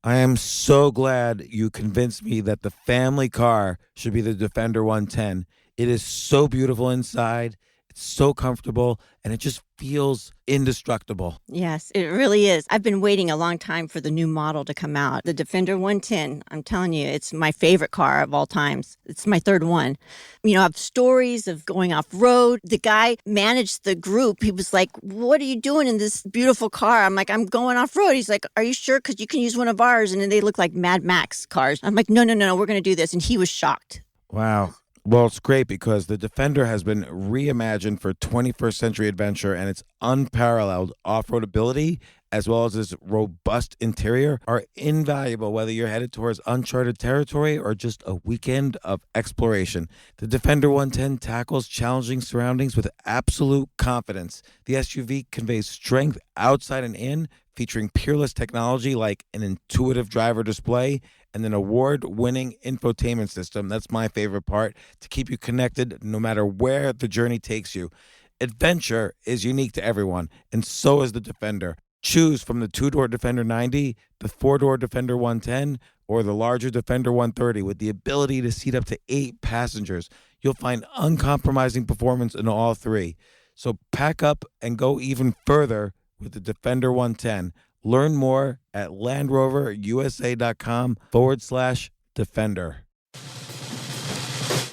I am so glad you convinced me that the family car should be the Defender 110. It is so beautiful inside, it's so comfortable, and it just feels indestructible. Yes, it really is. I've been waiting a long time for the new model to come out. The Defender 110, I'm telling you, it's my favorite car of all times. It's my third one. You know, I have stories of going off road. The guy managed the group. He was like, "What are you doing in this beautiful car?" I'm like, "I'm going off road." He's like, "Are you sure? Because you can use one of ours." And then they look like Mad Max cars. I'm like, no, we're going to do this. And he was shocked. Wow. Well, it's great because the Defender has been reimagined for 21st century adventure, and its unparalleled off-road ability as well as its robust interior are invaluable whether you're headed towards uncharted territory or just a weekend of exploration. The Defender 110 tackles challenging surroundings with absolute confidence. The SUV conveys strength outside and in, featuring peerless technology like an intuitive driver display and an award-winning infotainment system. That's my favorite part, to keep you connected no matter where the journey takes you. Adventure is unique to everyone, and so is the Defender. Choose from the two-door Defender 90, the four-door Defender 110, or the larger Defender 130 with the ability to seat up to 8 passengers. You'll find uncompromising performance in all three. So pack up and go even further with the Defender 110. Learn more at LandRoverUSA.com/Defender.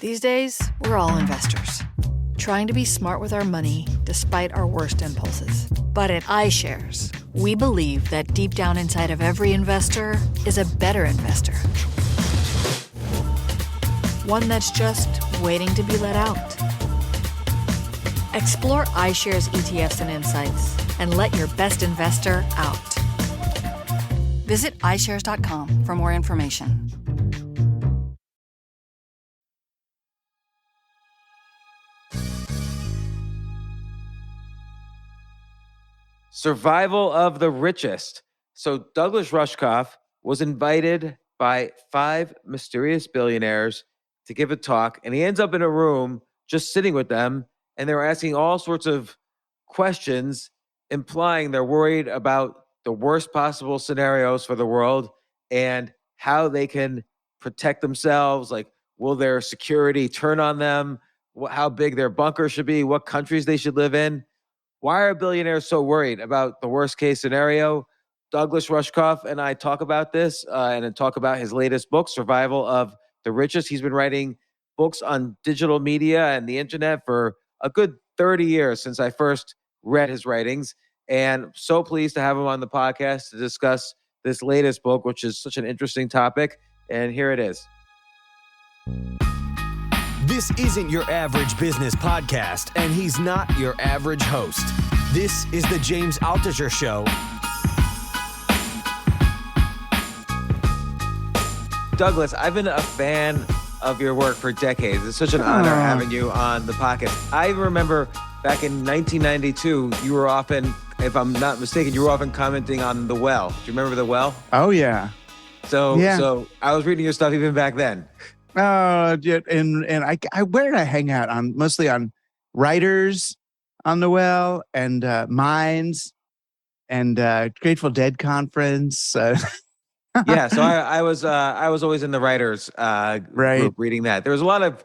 These days, we're all investors, trying to be smart with our money despite our worst impulses. But at iShares, we believe that deep down inside of every investor is a better investor. One that's just waiting to be let out. Explore iShares ETFs and insights and let your best investor out. Visit iShares.com for more information. Survival of the Richest. So Douglas Rushkoff was invited by 5 mysterious billionaires to give a talk, and he ends up in a room just sitting with them, and they were asking all sorts of questions, implying they're worried about the worst possible scenarios for the world and how they can protect themselves. Like, will their security turn on them? How big their bunker should be? What countries they should live in? Why are billionaires so worried about the worst case scenario? Douglas Rushkoff and I talk about this and then talk about his latest book, Survival of the Richest. He's been writing books on digital media and the internet for a good 30 years since I first read his writings. And I'm so pleased to have him on the podcast to discuss this latest book, which is such an interesting topic. And here it is. This isn't your average business podcast, and he's not your average host. This is the James Altucher Show. Douglas, I've been a fan of your work for decades. It's such an honor having you on the podcast. I remember back in 1992, you were often, if I'm not mistaken, you were often commenting on The Well. Do you remember The Well? Oh, yeah. So I was reading your stuff even back then. And I where did I hang out on? Mostly on Writers on the Well and Minds and Grateful Dead conference. Yeah, so I was always in the writers group reading that. There was a lot of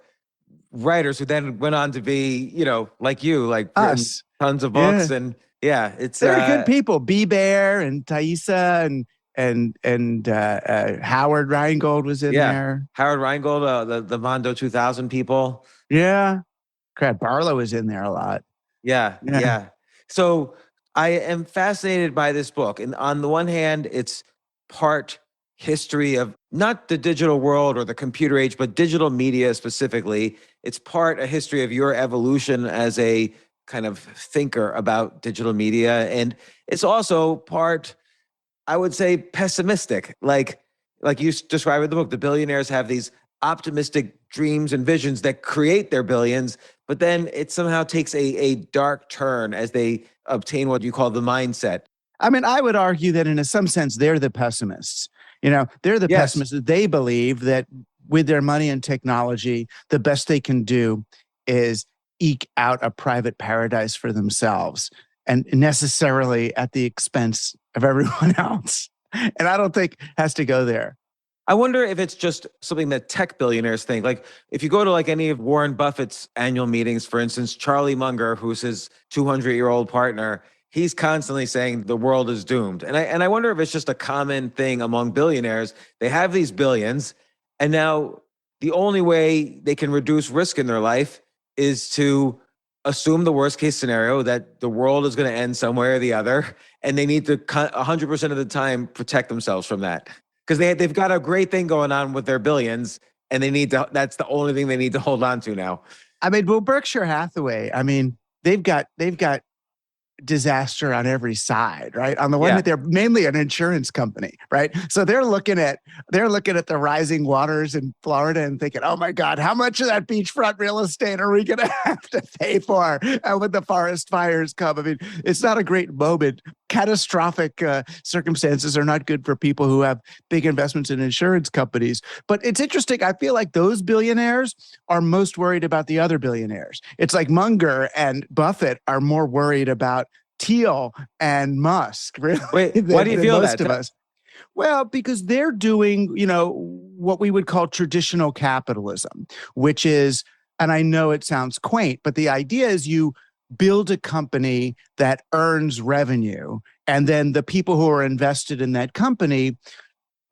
writers who then went on to be, like you, like us, tons of books, and it's they're good people. B. Bear and Thaisa and Howard Rheingold was in there. Howard Rheingold, the Mondo 2000 people. Yeah. Crad Barlow was in there a lot. Yeah. So I am fascinated by this book. And on the one hand, it's part history of not the digital world or the computer age, but digital media specifically. It's part a history of your evolution as a kind of thinker about digital media. And it's also part, I would say, pessimistic. Like you describe in the book, the billionaires have these optimistic dreams and visions that create their billions, but then it somehow takes a dark turn as they obtain what you call the mindset. I mean, I would argue that in some sense, they're the pessimists. They're the pessimists. They believe that with their money and technology, the best they can do is eke out a private paradise for themselves, and necessarily at the expense of everyone else. And I don't think has to go there. I wonder if it's just something that tech billionaires think. Like if you go to like any of Warren Buffett's annual meetings, for instance, Charlie Munger, who's his 200-year-old partner, he's constantly saying the world is doomed. And I wonder if it's just a common thing among billionaires. They have these billions, and now the only way they can reduce risk in their life is to assume the worst case scenario that the world is going to end some way or the other, and they need to 100% of the time protect themselves from that. Because they've got a great thing going on with their billions, and that's the only thing they need to hold on to now. I mean, well, Berkshire Hathaway, I mean, they've got disaster on every side, right? On the one hand, they're mainly an insurance company, right? So they're looking at the rising waters in Florida and thinking, oh my God, how much of that beachfront real estate are we going to have to pay for when the forest fires come? I mean, it's not a great moment. Catastrophic circumstances are not good for people who have big investments in insurance companies. But it's interesting. I feel like those billionaires are most worried about the other billionaires. It's like Munger and Buffett are more worried about Thiel and Musk. Really, wait, why do you feel most that? Of us. Well, because they're doing, what we would call traditional capitalism, which is, and I know it sounds quaint, but the idea is you build a company that earns revenue, and then the people who are invested in that company,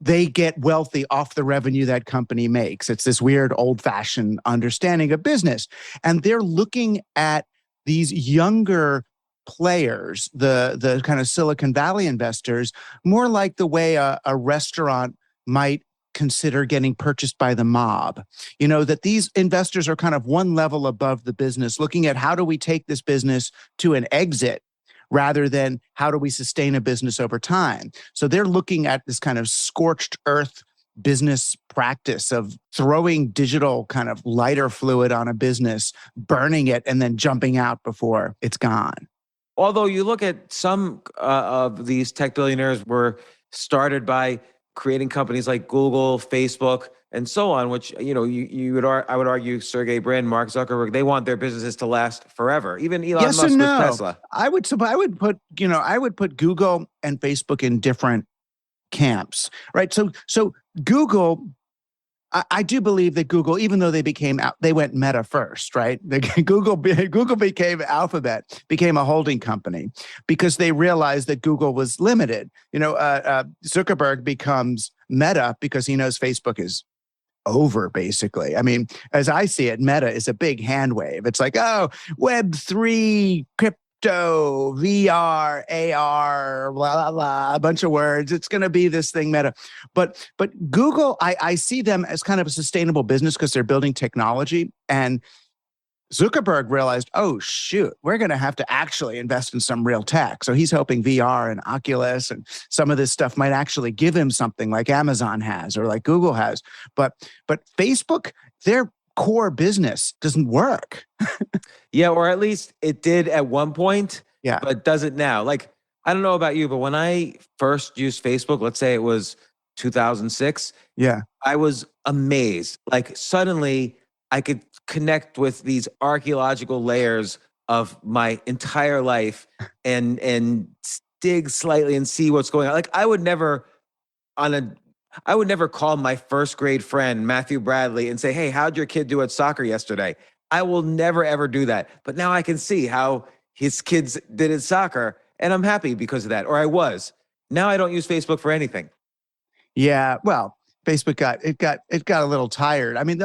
they get wealthy off the revenue that company makes. It's this weird old-fashioned understanding of business. And they're looking at these younger players, the kind of Silicon Valley investors, more like the way a restaurant might consider getting purchased by the mob. That these investors are kind of one level above the business, looking at how do we take this business to an exit rather than how do we sustain a business over time. So they're looking at this kind of scorched earth business practice of throwing digital kind of lighter fluid on a business, burning it, and then jumping out before it's gone. Although you look at some of these tech billionaires were started by creating companies like Google, Facebook, and so on, which I would argue Sergey Brin, Mark Zuckerberg, they want their businesses to last forever. Even Elon Musk with Tesla. I would put Google and Facebook in different camps, right? So Google, I do believe that Google, even though they went Meta first, right? Google became Alphabet, became a holding company because they realized that Google was limited. Zuckerberg becomes Meta because he knows Facebook is over, basically. I mean, as I see it, Meta is a big hand wave. It's like, Web3, crypto, VR, AR, blah, blah, blah, a bunch of words. It's going to be this thing, Meta. But Google, I see them as kind of a sustainable business because they're building technology. And Zuckerberg realized, oh, shoot, we're going to have to actually invest in some real tech. So he's hoping VR and Oculus and some of this stuff might actually give him something like Amazon has or like Google has. But Facebook, their core business doesn't work. Yeah, or at least it did at one point, yeah, but doesn't now. Like, I don't know about you, but when I first used Facebook, let's say it was 2006, I was amazed. Like suddenly I could connect with these archaeological layers of my entire life and dig slightly and see what's going on. Like I would never call my first grade friend, Matthew Bradley, and say, hey, how'd your kid do at soccer yesterday? I will never, ever do that. But now I can see how his kids did at soccer, and I'm happy because of that, or I was. Now I don't use Facebook for anything. Yeah, well, Facebook got a little tired. I mean,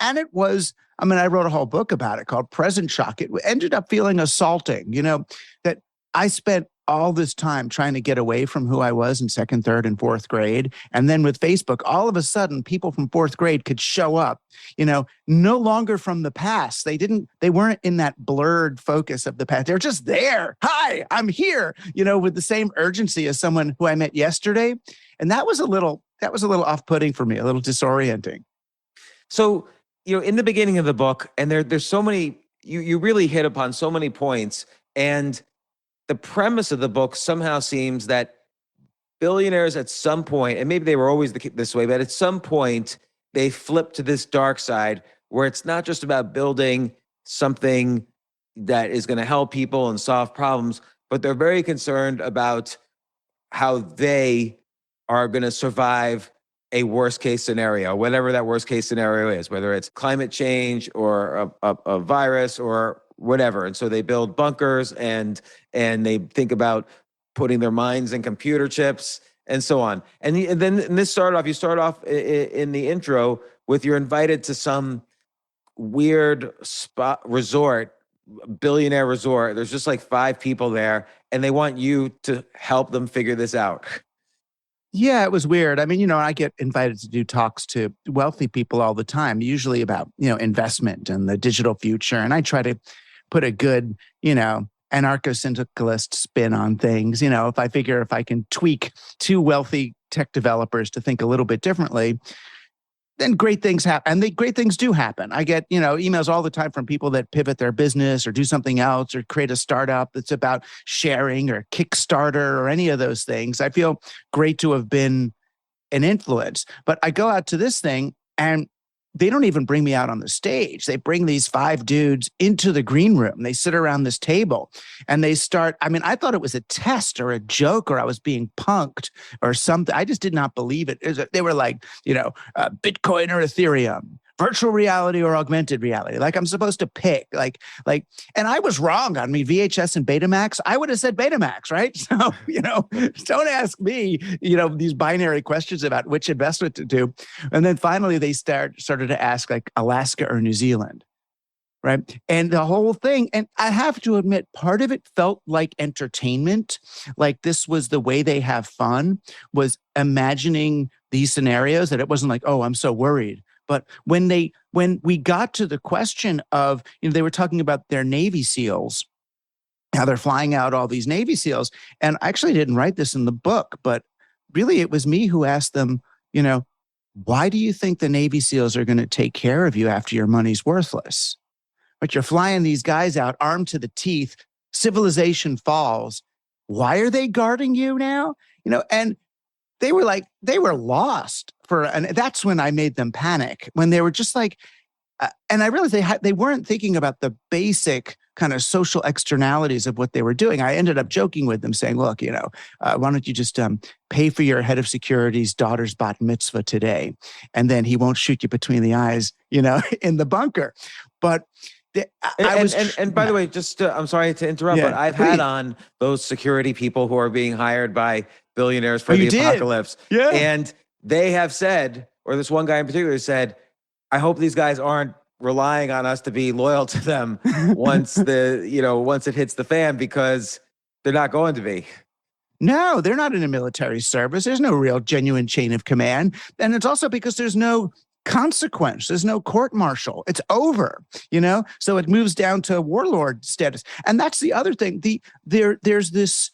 and it was, I mean, I wrote a whole book about it called Present Shock. It ended up feeling assaulting, that I spent all this time trying to get away from who I was in second, third, and fourth grade. And then with Facebook, all of a sudden, people from fourth grade could show up, no longer from the past. They weren't in that blurred focus of the past. They're just there. Hi, I'm here, with the same urgency as someone who I met yesterday. And that was a little off-putting for me, a little disorienting. So, in the beginning of the book, and there's so many, you really hit upon so many points, and the premise of the book somehow seems that billionaires at some point, and maybe they were always this way, but at some point they flip to this dark side where it's not just about building something that is going to help people and solve problems, but they're very concerned about how they are going to survive a worst case scenario, whatever that worst case scenario is, whether it's climate change or a virus or whatever. And so they build bunkers and they think about putting their minds in computer chips and so on. And then you start off in the intro with you're invited to some weird billionaire resort. There's just like 5 people there and they want you to help them figure this out. Yeah, it was weird. I mean, I get invited to do talks to wealthy people all the time, usually about, investment and the digital future. And I try to put a good, anarcho-syndicalist spin on things. If I figure if I can tweak 2 wealthy tech developers to think a little bit differently, then great things happen. And great things do happen. I get, emails all the time from people that pivot their business or do something else or create a startup that's about sharing or Kickstarter or any of those things. I feel great to have been an influence. But I go out to this thing and they don't even bring me out on the stage. They bring these 5 dudes into the green room. They sit around this table and they start. I mean, I thought it was a test or a joke or I was being punked or something. I just did not believe it. They were like, Bitcoin or Ethereum, virtual reality or augmented reality. Like I'm supposed to pick and I was wrong. I mean, VHS and Betamax, I would have said Betamax, right? So, don't ask me, these binary questions about which investment to do. And then finally they started to ask like Alaska or New Zealand, right? And the whole thing, and I have to admit, part of it felt like entertainment. Like this was the way they have fun, was imagining these scenarios, that it wasn't like, oh, I'm so worried. But when we got to the question of, they were talking about their Navy SEALs, how they're flying out all these Navy SEALs. And I actually didn't write this in the book, but really it was me who asked them, why do you think the Navy SEALs are going to take care of you after your money's worthless? But you're flying these guys out armed to the teeth, civilization falls. Why are they guarding you now? And they were lost and that's when I made them panic, when they were just like, and I realized they weren't thinking about the basic kind of social externalities of what they were doing. I ended up joking with them saying, look, why don't you just pay for your head of security's daughter's bat mitzvah today? And then he won't shoot you between the eyes, in the bunker. But and by the way, just I'm sorry to interrupt, but I've had on those security people who are being hired by billionaires for the apocalypse. Yeah. And they have said, or this one guy in particular said, I hope these guys aren't relying on us to be loyal to them once it hits the fan, because they're not going to be. No, they're not in a military service. There's no real genuine chain of command. And it's also because there's no consequence. There's no court martial. It's over, So it moves down to warlord status. And that's the other thing. There's this,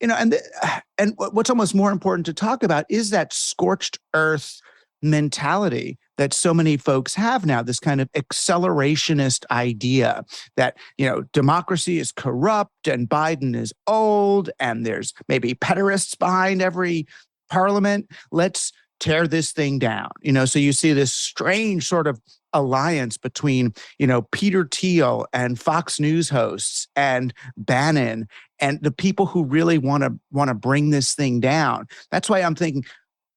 and what's almost more important to talk about is that scorched earth mentality that so many folks have now, this kind of accelerationist idea that, democracy is corrupt and Biden is old and there's maybe pederasts behind every parliament. Let's tear this thing down. So you see this strange sort of alliance between, Peter Thiel and Fox News hosts and Bannon and the people who really want to bring this thing down. That's why I'm thinking,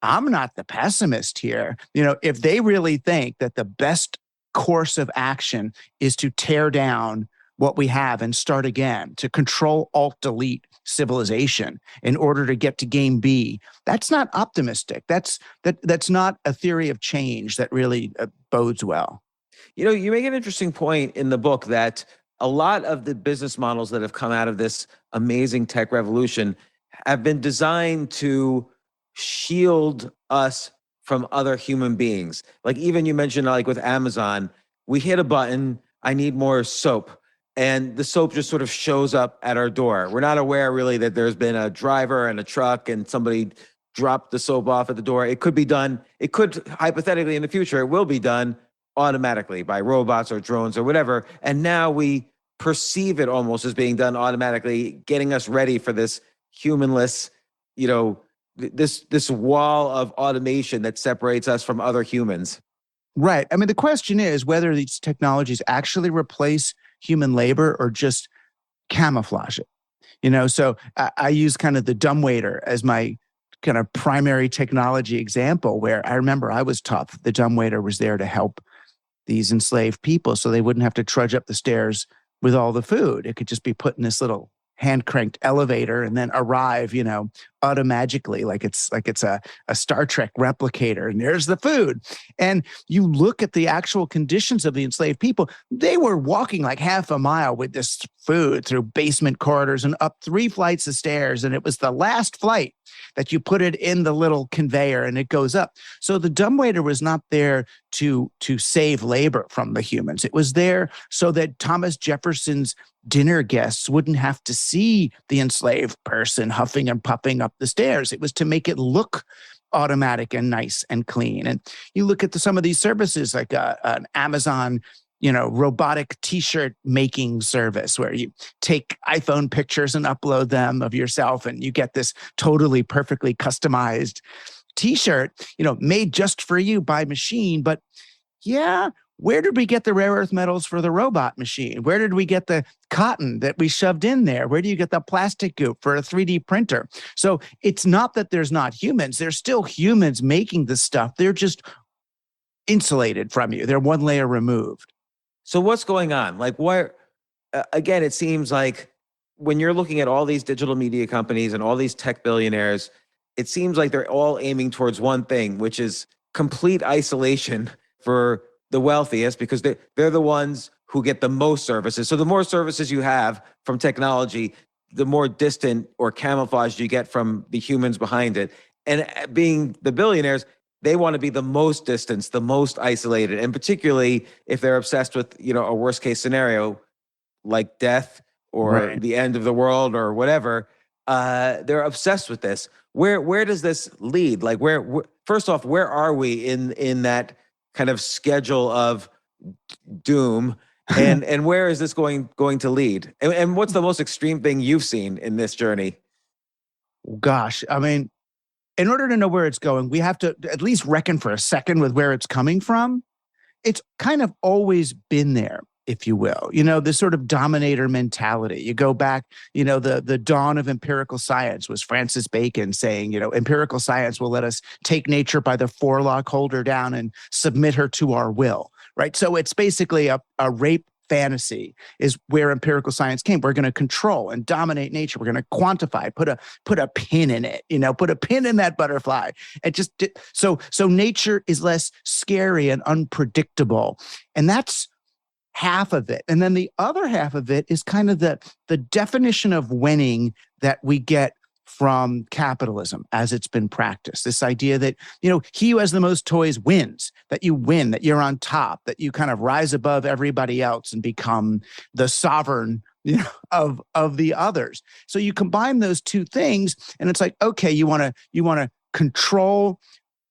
I'm not the pessimist here. If they really think that the best course of action is to tear down what we have and start again, to control, alt, delete civilization in order to get to game B, that's not optimistic. That's not a theory of change that really bodes well. You make an interesting point in the book that a lot of the business models that have come out of this amazing tech revolution have been designed to shield us from other human beings. Like even you mentioned, like with Amazon, we hit a button, I need more soap. And the soap just sort of shows up at our door. We're not aware really that there's been a driver and a truck and somebody dropped the soap off at the door. It could be done. It could hypothetically in the future, it will be done automatically by robots or drones or whatever. And now we perceive it almost as being done automatically, getting us ready for this humanless, this wall of automation that separates us from other humans. Right. I mean, the question is whether these technologies actually replace human labor or just camouflage it. So I use kind of the dumbwaiter as my kind of primary technology example where I remember I was tough. The dumbwaiter was there to help these enslaved people so they wouldn't have to trudge up the stairs with all the food. It could just be put in this little hand-cranked elevator and then arrive, automagically like it's a Star Trek replicator, and there's the food. And you look at the actual conditions of the enslaved people, they were walking like half a mile with this food through basement corridors and up 3 flights of stairs, and it was the last flight that you put it in the little conveyor and it goes up. So the dumbwaiter was not there to save labor from the humans. It was there so that Thomas Jefferson's dinner guests wouldn't have to see the enslaved person huffing and puffing up the stairs. It was to make it look automatic and nice and clean. And you look at some of these services like an Amazon, robotic t-shirt making service where you take iPhone pictures and upload them of yourself and you get this totally perfectly customized t-shirt, made just for you by machine. But yeah, where did we get the rare earth metals for the robot machine? Where did we get the cotton that we shoved in there? Where do you get the plastic goop for a 3D printer? So it's not that there's not humans. There's still humans making the stuff. They're just insulated from you. They're one layer removed. So what's going on? Like, where, again, it seems like when you're looking at all these digital media companies and all these tech billionaires, it seems like they're all aiming towards one thing, which is complete isolation for the wealthiest, because they're the ones who get the most services. So the more services you have from technology, the more distant or camouflaged you get from the humans behind it. And being the billionaires, they want to be the most distanced, the most isolated. And particularly if they're obsessed with, a worst case scenario like death or the end of the world or whatever, they're obsessed with this. Where does this lead? Like first off, where are we in that kind of schedule of doom, and where is this going to lead? And what's the most extreme thing you've seen in this journey? Gosh, I mean, in order to know where it's going, we have to at least reckon for a second with where it's coming from. It's kind of always been there, if you will, this sort of dominator mentality. You go back, the dawn of empirical science was Francis Bacon saying, empirical science will let us take nature by the forelock, hold her down, and submit her to our will, right? So it's basically a rape fantasy is where empirical science came. We're going to control and dominate nature. We're going to quantify, put a pin in it, put a pin in that butterfly. And so nature is less scary and unpredictable. And that's half of it. And then the other half of it is kind of the definition of winning that we get from capitalism as it's been practiced. This idea that, he who has the most toys wins, that you win, that you're on top, that you kind of rise above everybody else and become the sovereign, of the others. So you combine those two things and it's like, okay, you want to control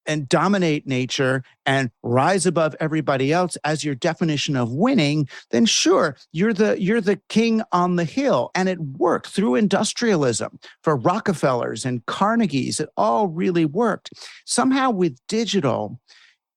and dominate nature and rise above everybody else as your definition of winning, then sure, you're the king on the hill. And it worked through industrialism for Rockefellers and Carnegies. It all really worked. Somehow with digital,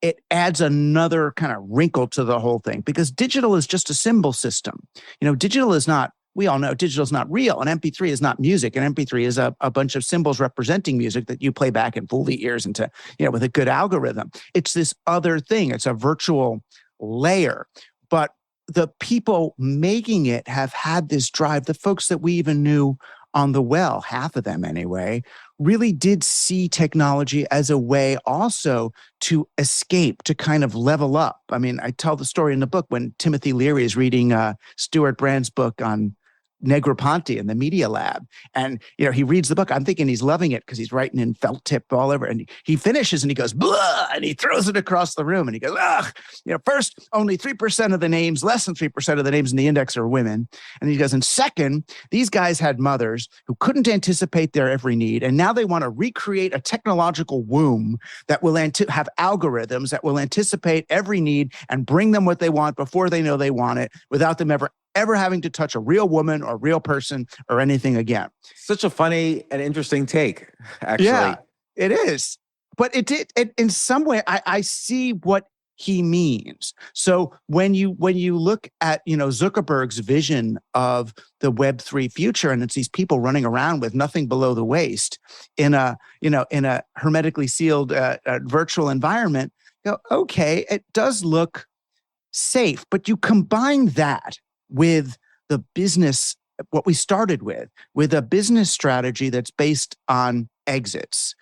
it adds another kind of wrinkle to the whole thing because digital is just a symbol system. Digital is not, we all know digital is not real. An MP3 is not music. An MP3 is a bunch of symbols representing music that you play back and fool the ears into, with a good algorithm. It's this other thing. It's a virtual layer. But the people making it have had this drive. The folks that we even knew on the well, half of them anyway, really did see technology as a way also to escape, to kind of level up. I mean, I tell the story in the book when Timothy Leary is reading Stuart Brand's book on Negroponte in the Media Lab. And, he reads the book. I'm thinking he's loving it because he's writing in felt tip all over. And he finishes and he goes, blah, and he throws it across the room. And he goes, ugh, first, only 3% of the names, less than 3% of the names in the index are women. And he goes, and second, these guys had mothers who couldn't anticipate their every need. And now they want to recreate a technological womb that will have algorithms that will anticipate every need and bring them what they want before they know they want it without them ever having to touch a real woman or real person or anything again. Such a funny and interesting take, actually. Yeah, it is. But it in some way, I see what he means. So when you look at, Zuckerberg's vision of the Web3 future, and it's these people running around with nothing below the waist in a hermetically sealed virtual environment, okay, it does look safe, but you combine that with the business, what we started with a business strategy that's based on exits.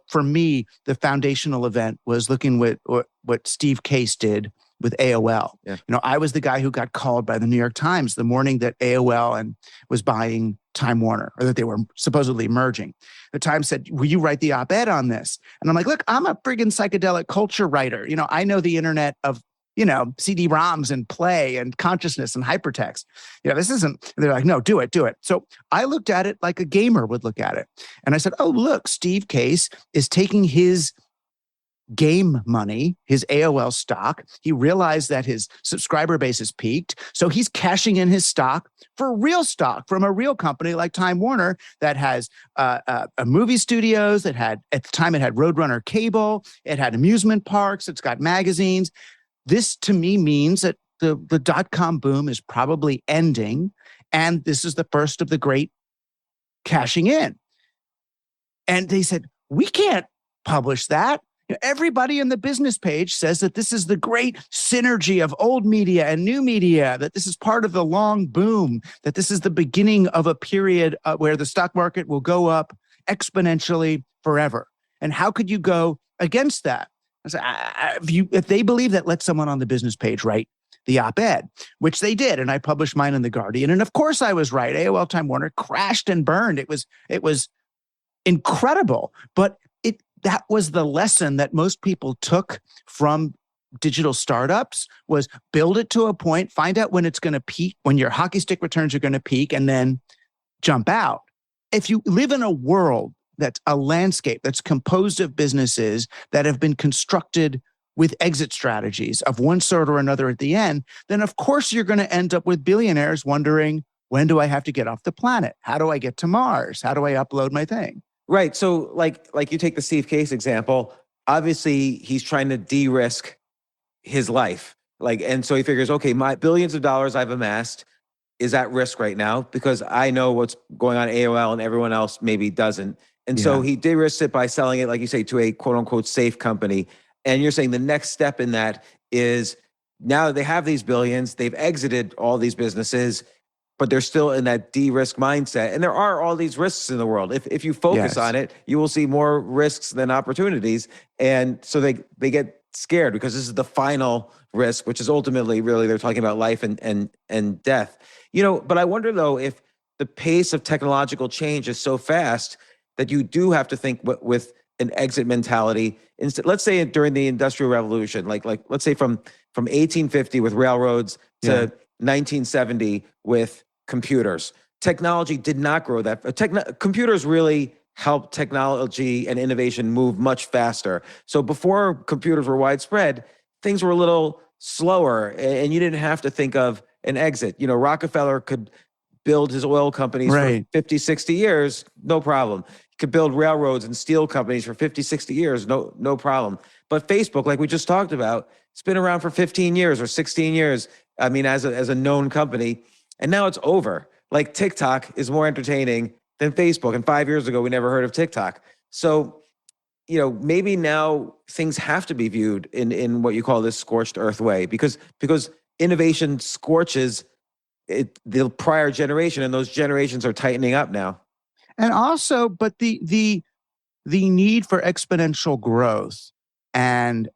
For me, the foundational event was looking at what Steve Case did with AOL. Yeah. I was the guy who got called by the New York Times the morning that AOL was buying Time Warner, or that they were supposedly merging. The Times said, will you write the op-ed on this? And I'm like, look, I'm a friggin' psychedelic culture writer. I know the internet of CD-ROMs and play and consciousness and hypertext. This isn't, they're like, no, do it. So I looked at it like a gamer would look at it. And I said, oh, look, Steve Case is taking his game money, his AOL stock. He realized that his subscriber base has peaked. So he's cashing in his stock for real stock from a real company like Time Warner that has a movie studios, that had, at the time it had Roadrunner Cable, it had amusement parks, it's got magazines. This to me means that the dot-com boom is probably ending, and this is the first of the great cashing in. And they said, we can't publish that. Everybody in the business page says that this is the great synergy of old media and new media, that this is part of the long boom, that this is the beginning of a period where the stock market will go up exponentially forever. And how could you go against that? If they believe that, let someone on the business page write the op-ed, which they did. And I published mine in The Guardian. And of course I was right. AOL Time Warner crashed and burned. It was incredible. But that was the lesson that most people took from digital startups, was build it to a point, find out when it's going to peak, when your hockey stick returns are going to peak, and then jump out. If you live in a world that's a landscape that's composed of businesses that have been constructed with exit strategies of one sort or another at the end, then of course you're going to end up with billionaires wondering, when do I have to get off the planet? How do I get to Mars? How do I upload my thing? Right. So like you take the Steve Case example, obviously he's trying to de-risk his life. And so he figures, okay, my billions of dollars I've amassed is at risk right now because I know what's going on at AOL and everyone else maybe doesn't. And so he de-risks it by selling it, like you say, to a quote unquote safe company. And you're saying the next step in that is, now that they have these billions, they've exited all these businesses, but they're still in that de-risk mindset. And there are all these risks in the world. If you focus on it, you will see more risks than opportunities. And so they get scared because this is the final risk, which is ultimately really, they're talking about life and death. But I wonder though, if the pace of technological change is so fast that you do have to think with an exit mentality. Instead, let's say during the Industrial Revolution, like let's say from 1850 with railroads to 1970 with computers. Technology did not grow that. Computers really helped technology and innovation move much faster. So before computers were widespread, things were a little slower, and you didn't have to think of an exit. Rockefeller could build his oil companies for 50, 60 years, no problem. He could build railroads and steel companies for 50, 60 years, no problem. But Facebook, like we just talked about, it's been around for 15 years or 16 years. I mean, as a known company, and now it's over. Like TikTok is more entertaining than Facebook. And 5 years ago, we never heard of TikTok. So, maybe now things have to be viewed in what you call this scorched earth way, because innovation scorches the prior generation, and those generations are tightening up now. And also, but the need for exponential growth and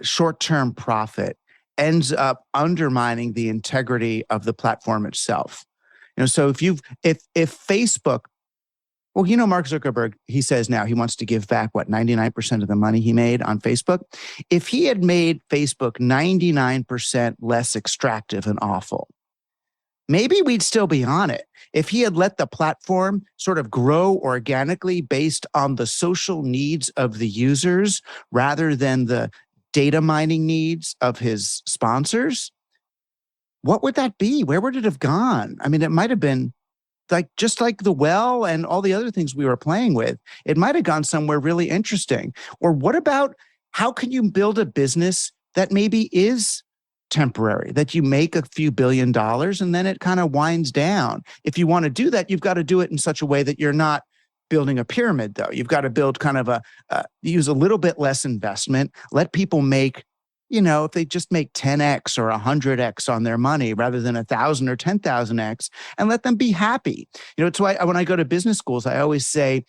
short-term profit ends up undermining the integrity of the platform itself. So if Facebook, well, Mark Zuckerberg, he says now he wants to give back 99% of the money he made on Facebook. If he had made Facebook 99% less extractive and awful, maybe we'd still be on it. If he had let the platform sort of grow organically based on the social needs of the users rather than the data mining needs of his sponsors, what would that be? Where would it have gone? I mean, it might have been just like the well and all the other things we were playing with. It might have gone somewhere really interesting. Or what about how can you build a business that maybe is temporary, that you make a few $1 billion and then it kind of winds down? If you want to do that, you've got to do it in such a way that you're not building a pyramid, though. You've got to build kind of use a little bit less investment, let people make, if they just make 10x or 100x on their money rather than 1,000 or 10,000x, and let them be happy. It's why when I go to business schools, I always say,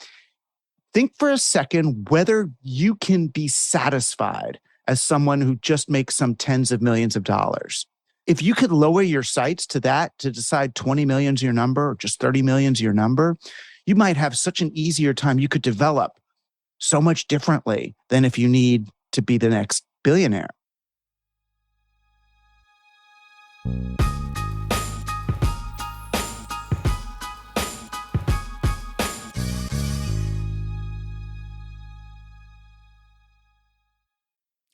think for a second whether you can be satisfied as someone who just makes some tens of millions of dollars. If you could lower your sights to that, to decide 20 million is your number or just 30 million is your number, you might have such an easier time. You could develop so much differently than if you need to be the next billionaire.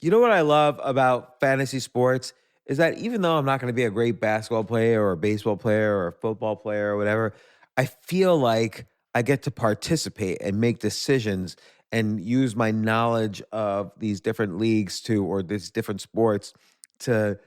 You know what I love about fantasy sports is that even though I'm not going to be a great basketball player or a baseball player or a football player or whatever, I feel like I get to participate and make decisions and use my knowledge of these different leagues or these different sports to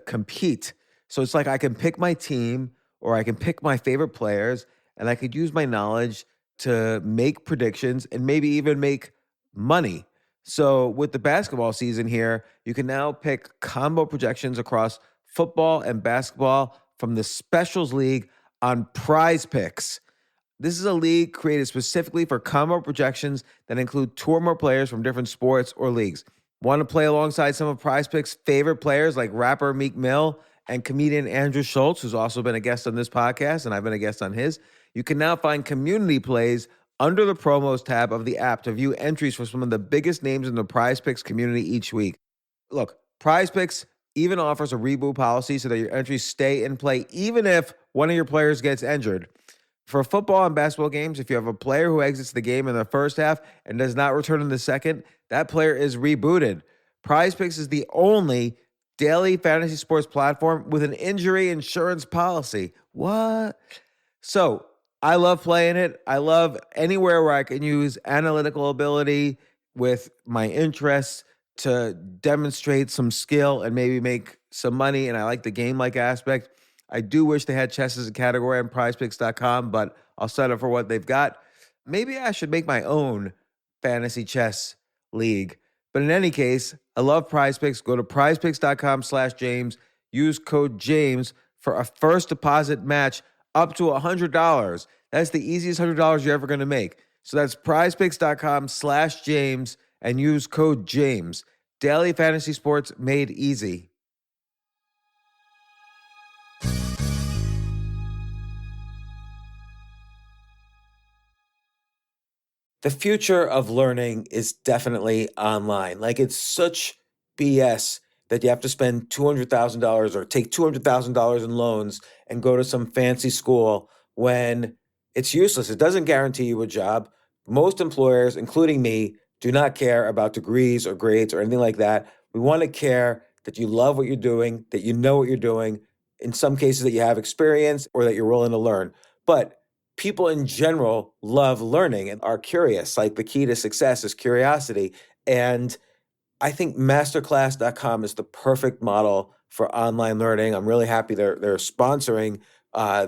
compete. So it's like I can pick my team or I can pick my favorite players and I could use my knowledge to make predictions and maybe even make money. So with the basketball season here, you can now pick combo projections across football and basketball from the Specials League on Prize Picks. This is a league created specifically for combo projections that include two or more players from different sports or leagues. Want to play alongside some of Prize Picks' favorite players like rapper Meek Mill and comedian Andrew Schultz, who's also been a guest on this podcast, and I've been a guest on his? You can now find community plays under the promos tab of the app to view entries for some of the biggest names in the Prize Picks community each week. Look, Prize Picks even offers a reboot policy so that your entries stay in play even if one of your players gets injured. For football and basketball games, if you have a player who exits the game in the first half and does not return in the second, that player is rebooted. Prize Picks is the only daily fantasy sports platform with an injury insurance policy. What? So, I love playing it. I love anywhere where I can use analytical ability with my interests to demonstrate some skill and maybe make some money. And I like the game-like aspect. I do wish they had chess as a category on prizepicks.com, but I'll settle for what they've got. Maybe I should make my own fantasy chess league. But in any case, I love Prize Picks. Go to prizepicks.com/James. Use code James for a first deposit match up to $100. That's the easiest $100 you're ever going to make. So that's prizepicks.com/James and use code James. Daily fantasy sports made easy. The future of learning is definitely online. Like, it's such BS that you have to spend $200,000 or take $200,000 in loans and go to some fancy school when it's useless. It doesn't guarantee you a job. Most employers, including me, do not care about degrees or grades or anything like that. We want to care that you love what you're doing, that you know what you're doing, in some cases that you have experience or that you're willing to learn. But people in general love learning and are curious. Like, the key to success is curiosity. And I think masterclass.com is the perfect model for online learning. I'm really happy they're sponsoring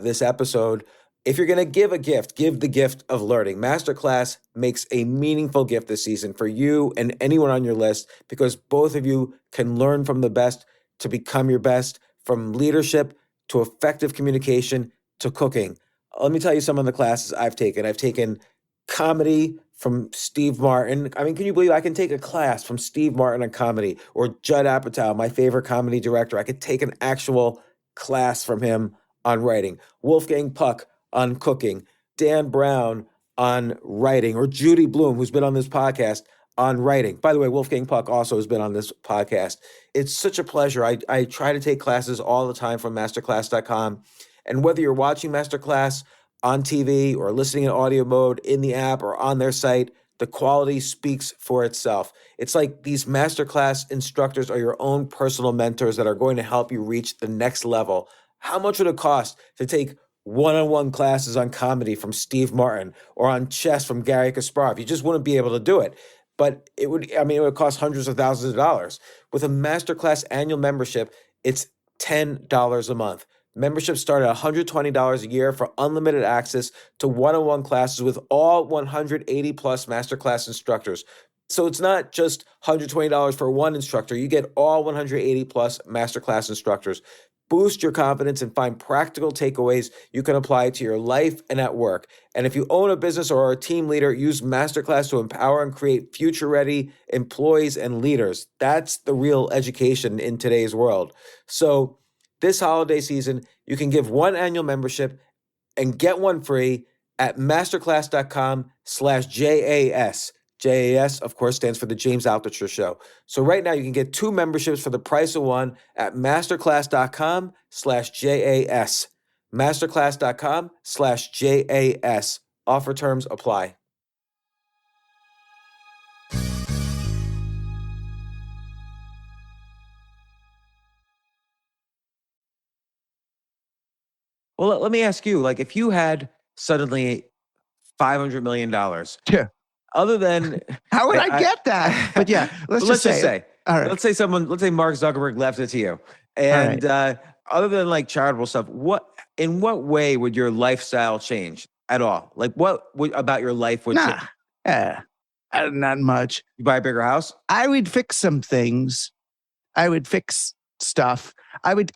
this episode. If you're going to give a gift, give the gift of learning. Masterclass makes a meaningful gift this season for you and anyone on your list, because both of you can learn from the best to become your best, from leadership to effective communication to cooking. Let me tell you some of the classes I've taken. I've taken comedy from Steve Martin. I mean, can you believe I can take a class from Steve Martin on comedy, or Judd Apatow, my favorite comedy director? I could take an actual class from him on writing. Wolfgang Puck on cooking. Dan Brown on writing, or Judy Bloom, who's been on this podcast, on writing. By the way, Wolfgang Puck also has been on this podcast. It's such a pleasure. I try to take classes all the time from masterclass.com. And whether you're watching Masterclass on TV or listening in audio mode in the app or on their site, the quality speaks for itself. It's like these Masterclass instructors are your own personal mentors that are going to help you reach the next level. How much would it cost to take one-on-one classes on comedy from Steve Martin or on chess from Gary Kasparov? You just wouldn't be able to do it. but it would cost hundreds of thousands of dollars. With a masterclass annual membership, it's $10 a month. Memberships start at $120 a year for unlimited access to one-on-one classes with all 180 plus masterclass instructors. So it's not just $120 for one instructor. You get all 180 plus masterclass instructors. Boost your confidence and find practical takeaways you can apply to your life and at work. And if you own a business or are a team leader, use Masterclass to empower and create future-ready employees and leaders. That's the real education in today's world. So this holiday season, you can give one annual membership and get one free at masterclass.com/JAS. JAS, of course, stands for the James Altucher Show. So right now you can get 2 memberships for the price of one at masterclass.com/JAS. Masterclass.com/JAS. Offer terms apply. Well, let me ask you, like, if you had suddenly $500 million, Yeah. other than How would I get that? But yeah, let's just say. All right. let's say Mark Zuckerberg left it to you. And other than like charitable stuff, in what way would your lifestyle change at all? Like about your life would change? Not much. You buy a bigger house? I would fix some things. I would fix stuff. I would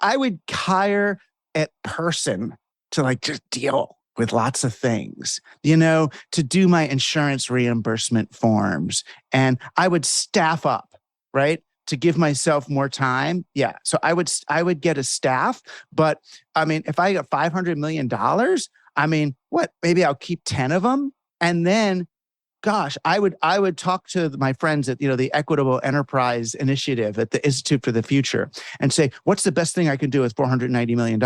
hire a person to like just deal with lots of things, to do my insurance reimbursement forms. And I would staff up, right? To give myself more time. Yeah. So I would get a staff, but I mean, if I got $500 million, I mean, maybe I'll keep 10 of them. And then, gosh, I would talk to my friends at, the Equitable Enterprise Initiative at the Institute for the Future and say, what's the best thing I can do with $490 million?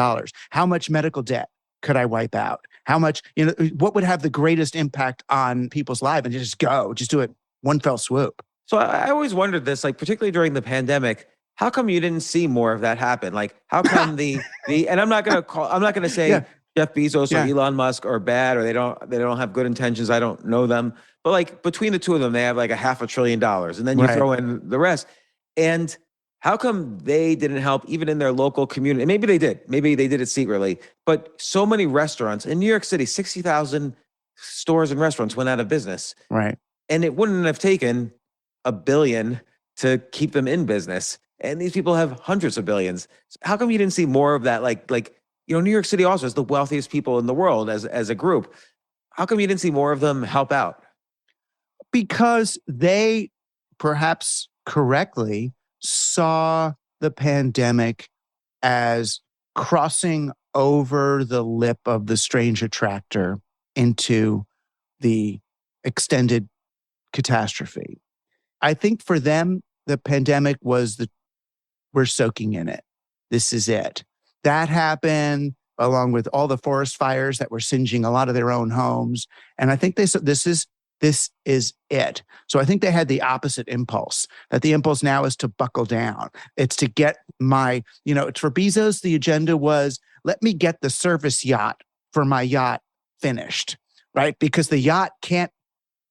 How much medical debt could I wipe out? How much, what would have the greatest impact on people's lives? And just do it one fell swoop. So I always wondered this, like particularly during the pandemic, how come you didn't see more of that happen? Like how come and I'm not going to say Jeff Bezos or Elon Musk are bad or they don't have good intentions. I don't know them. But like between the two of them, they have like $500 billion. And then you throw in the rest. And how come they didn't help even in their local community? Maybe they did. Maybe they did it secretly. But so many restaurants in New York City, 60,000 stores and restaurants went out of business. Right. And it wouldn't have taken $1 billion to keep them in business. And these people have hundreds of billions. How come you didn't see more of that? Like New York City also has the wealthiest people in the world as a group. How come you didn't see more of them help out? Because they, perhaps correctly, saw the pandemic as crossing over the lip of the strange attractor into the extended catastrophe. I think for them, the pandemic was we're soaking in it. This is it. That happened along with all the forest fires that were singeing a lot of their own homes. And I think they said, this is it. So I think they had the opposite impulse, that the impulse now is to buckle down. It's to get it's for Bezos, the agenda was, let me get the service yacht for my yacht finished, right? Because the yacht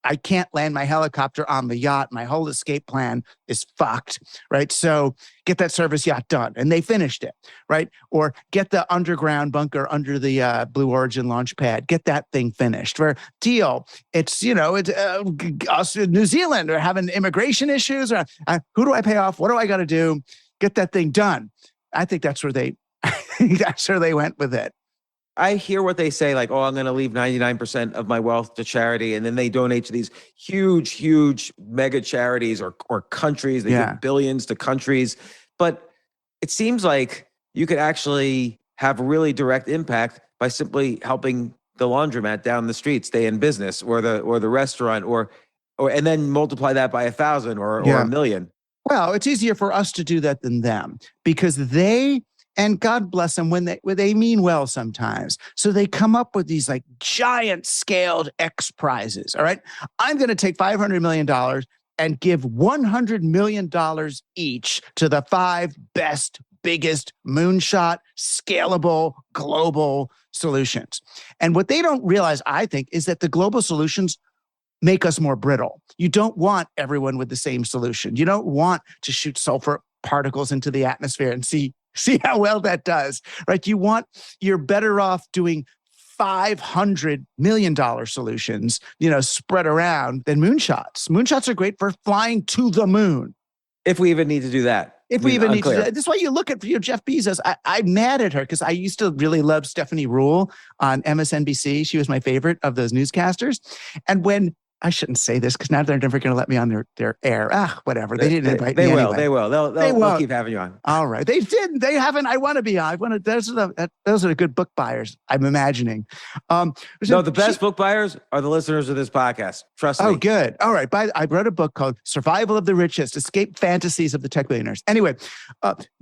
I can't land my helicopter on the yacht. My whole escape plan is fucked, right? So get that service yacht done. And they finished it, right? Or get the underground bunker under the Blue Origin launch pad. Get that thing finished. Where deal, it's, us in New Zealand are having immigration issues. Or, who do I pay off? What do I got to do? Get that thing done. I think that's where they went with it. I hear what they say, like, oh, I'm going to leave 99% of my wealth to charity. And then they donate to these huge, huge mega charities or countries. They give billions to countries. But it seems like you could actually have really direct impact by simply helping the laundromat down the street stay in business, or the restaurant, or and then multiply that by 1,000 or 1,000,000. Well, it's easier for us to do that than them, because and God bless them when they mean well sometimes. So they come up with these like giant scaled X prizes. All right. I'm going to take $500 million and give $100 million each to the 5 best, biggest moonshot, scalable, global solutions. And what they don't realize, I think, is that the global solutions make us more brittle. You don't want everyone with the same solution. You don't want to shoot sulfur particles into the atmosphere and see how well that does, right? You're better off doing $500 million solutions, spread around than moonshots. Moonshots are great for flying to the moon. If we even need to do that. If we even need to do that. That's why you look at Jeff Bezos. I'm mad at her because I used to really love Stephanie Rule on MSNBC. She was my favorite of those newscasters. And when I shouldn't say this because now they're never going to let me on their air. Whatever. They didn't invite me anyway. They will. They'll keep having you on. All right. They didn't. They haven't. I want to be on. Those are the good book buyers, I'm imagining. The best book buyers are the listeners of this podcast. Trust me. Oh, good. All right. I wrote a book called Survival of the Richest, Escape Fantasies of the Tech Billionaires. Anyway,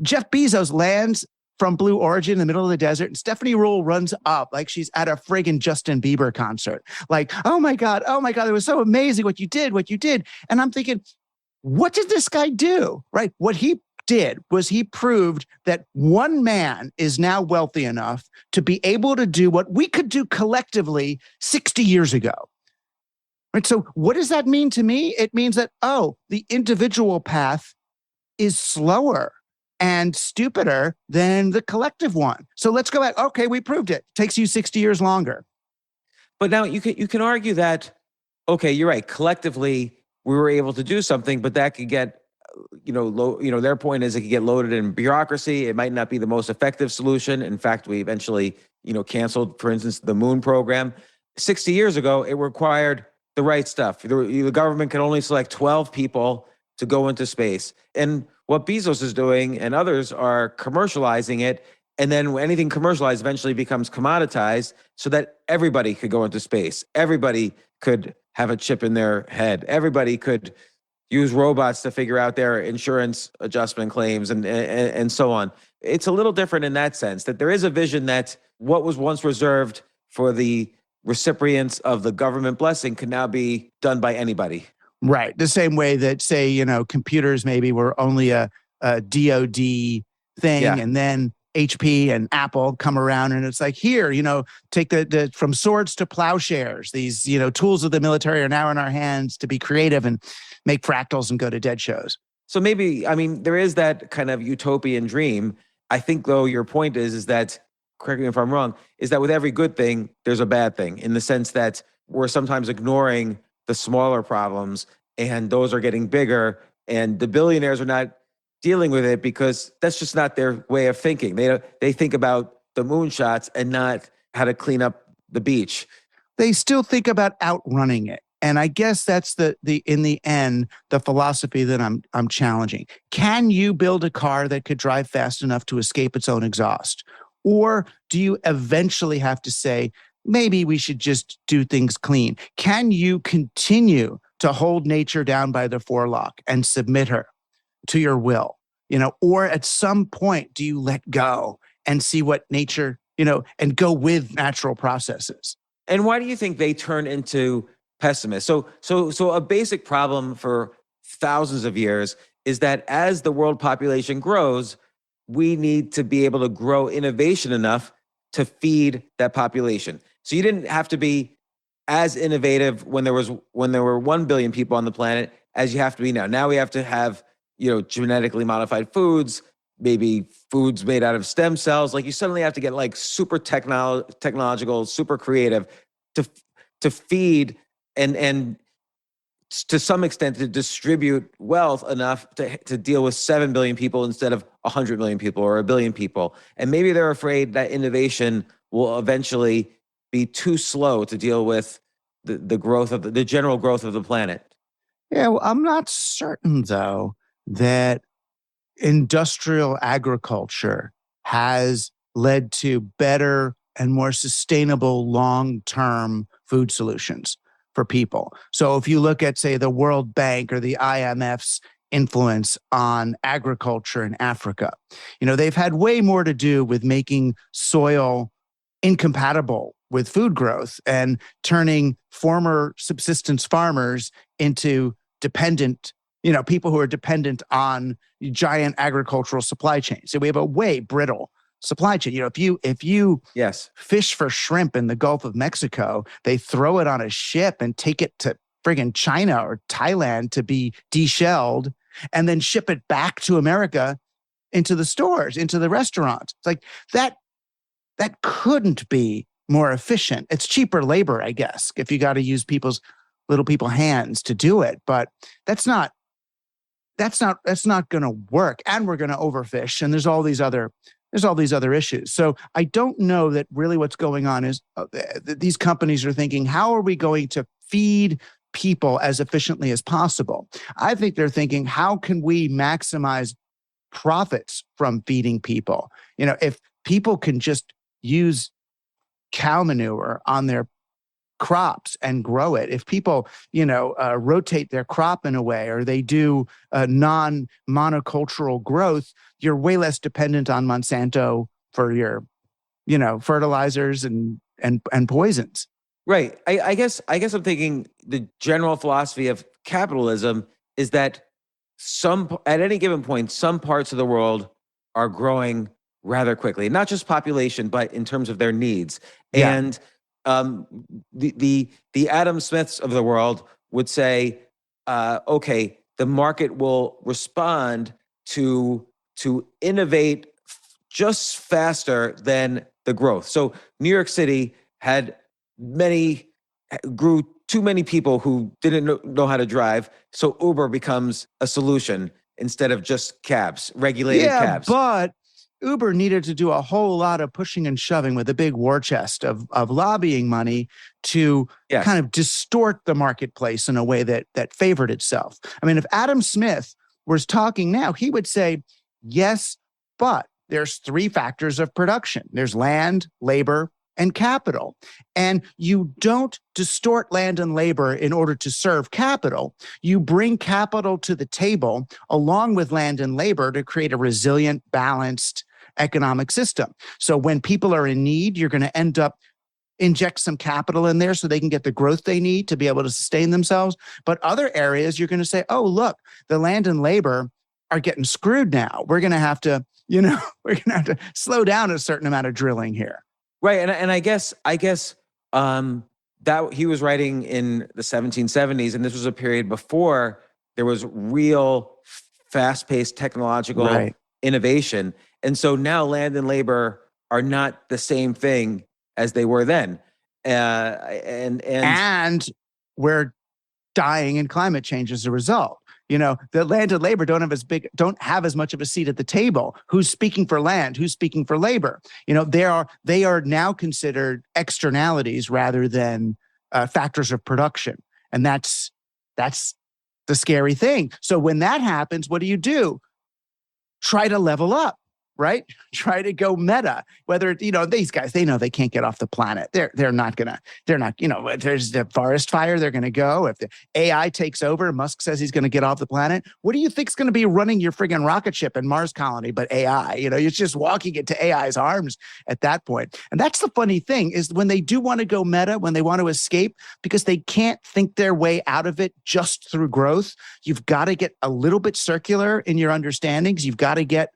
Jeff Bezos lands from Blue Origin in the middle of the desert, and Stephanie Rule runs up like she's at a friggin' Justin Bieber concert. Like, oh my God, it was so amazing what you did. And I'm thinking, what did this guy do, right? What he did was he proved that one man is now wealthy enough to be able to do what we could do collectively 60 years ago. Right? So what does that mean to me? It means that, the individual path is slower and stupider than the collective one. So let's go back. Okay, we proved it. Takes you 60 years longer. But now you can argue that, okay, you're right. Collectively, we were able to do something, but that could get, their point is it could get loaded in bureaucracy. It might not be the most effective solution. In fact, we eventually, canceled, for instance, the moon program. 60 years ago, it required the right stuff. The government could only select 12 people to go into space. And what Bezos is doing and others are commercializing it. And then when anything commercialized eventually becomes commoditized so that everybody could go into space. Everybody could have a chip in their head. Everybody could use robots to figure out their insurance adjustment claims and so on. It's a little different in that sense, that there is a vision that what was once reserved for the recipients of the government blessing can now be done by anybody. Right. The same way that, say, computers maybe were only a DoD thing, and then HP and Apple come around and it's like, here, take the from swords to plowshares. These, tools of the military are now in our hands to be creative and make fractals and go to dead shows. So maybe, there is that kind of utopian dream. I think, though, your point is that, correct me if I'm wrong, is that with every good thing, there's a bad thing, in the sense that we're sometimes ignoring the smaller problems, and those are getting bigger, and the billionaires are not dealing with it because that's just not their way of thinking. They think about the moonshots and not how to clean up the beach. They still think about outrunning it. And I guess that's the in the end, the philosophy that I'm challenging. Can you build a car that could drive fast enough to escape its own exhaust? Or do you eventually have to say, maybe we should just do things clean? Can you continue to hold nature down by the forelock and submit her to your will? Or at some point, do you let go and see what nature, and go with natural processes? And why do you think they turn into pessimists? So a basic problem for thousands of years is that as the world population grows, we need to be able to grow innovation enough to feed that population. So you didn't have to be as innovative when there were 1 billion people on the planet as you have to be now. Now we have to have, genetically modified foods, maybe foods made out of stem cells. Like, you suddenly have to get like super technological, super creative to feed and to some extent to distribute wealth enough to deal with 7 billion people instead of 100 million people or 1 billion people. And maybe they're afraid that innovation will eventually be too slow to deal with the growth of the general growth of the planet. Yeah, well, I'm not certain, though, that industrial agriculture has led to better and more sustainable long-term food solutions for people. So if you look at, say, the World Bank or the IMF's influence on agriculture in Africa, they've had way more to do with making soil incompatible with food growth and turning former subsistence farmers into dependent, people who are dependent on giant agricultural supply chains. So we have a way brittle supply chain. If you yes fish for shrimp in the Gulf of Mexico, they throw it on a ship and take it to friggin' China or Thailand to be deshelled and then ship it back to America into the stores, into the restaurants. It's like that couldn't be more efficient. It's cheaper labor, I guess, if you got to use little people hands to do it. But that's not going to work. And we're going to overfish. And there's all these other issues. So I don't know that really what's going on is these companies are thinking, how are we going to feed people as efficiently as possible? I think they're thinking, how can we maximize profits from feeding people? If people can just use cow manure on their crops and grow it, if people, rotate their crop in a way, or they do non-monocultural growth, you're way less dependent on Monsanto for your, fertilizers and poisons. Right. I guess I'm thinking the general philosophy of capitalism is that at any given point, some parts of the world are growing rather quickly, not just population, but in terms of their needs. Yeah. And the Adam Smiths of the world would say, okay, the market will respond to innovate just faster than the growth. So New York City grew too many people who didn't know how to drive. So Uber becomes a solution instead of just cabs, regulated cabs. But Uber needed to do a whole lot of pushing and shoving with a big war chest of lobbying money to kind of distort the marketplace in a way that favored itself. I mean, if Adam Smith was talking now, he would say, yes, but there's three factors of production. There's land, labor, and capital. And you don't distort land and labor in order to serve capital. You bring capital to the table along with land and labor to create a resilient, balanced economic system. So when people are in need, you're going to end up inject some capital in there so they can get the growth they need to be able to sustain themselves. But other areas, you're going to say, oh, look, the land and labor are getting screwed now. We're going to have to, slow down a certain amount of drilling here. Right. And I guess that he was writing in the 1770s, and this was a period before there was real fast-paced technological innovation. And so now land and labor are not the same thing as they were then. And we're dying in climate change as a result. The land and labor don't have as much of a seat at the table. Who's speaking for land? Who's speaking for labor? They are now considered externalities rather than factors of production. And that's the scary thing. So when that happens, what do? Try to level up. Right? Try to go meta. Whether, these guys, they know they can't get off the planet. They're not, there's the forest fire, they're going to go. If the AI takes over, Musk says he's going to get off the planet. What do you think's going to be running your friggin' rocket ship in Mars colony but AI? You're just walking into AI's arms at that point. And that's the funny thing is when they do want to go meta, when they want to escape, because they can't think their way out of it just through growth, you've got to get a little bit circular in your understandings. You've got to get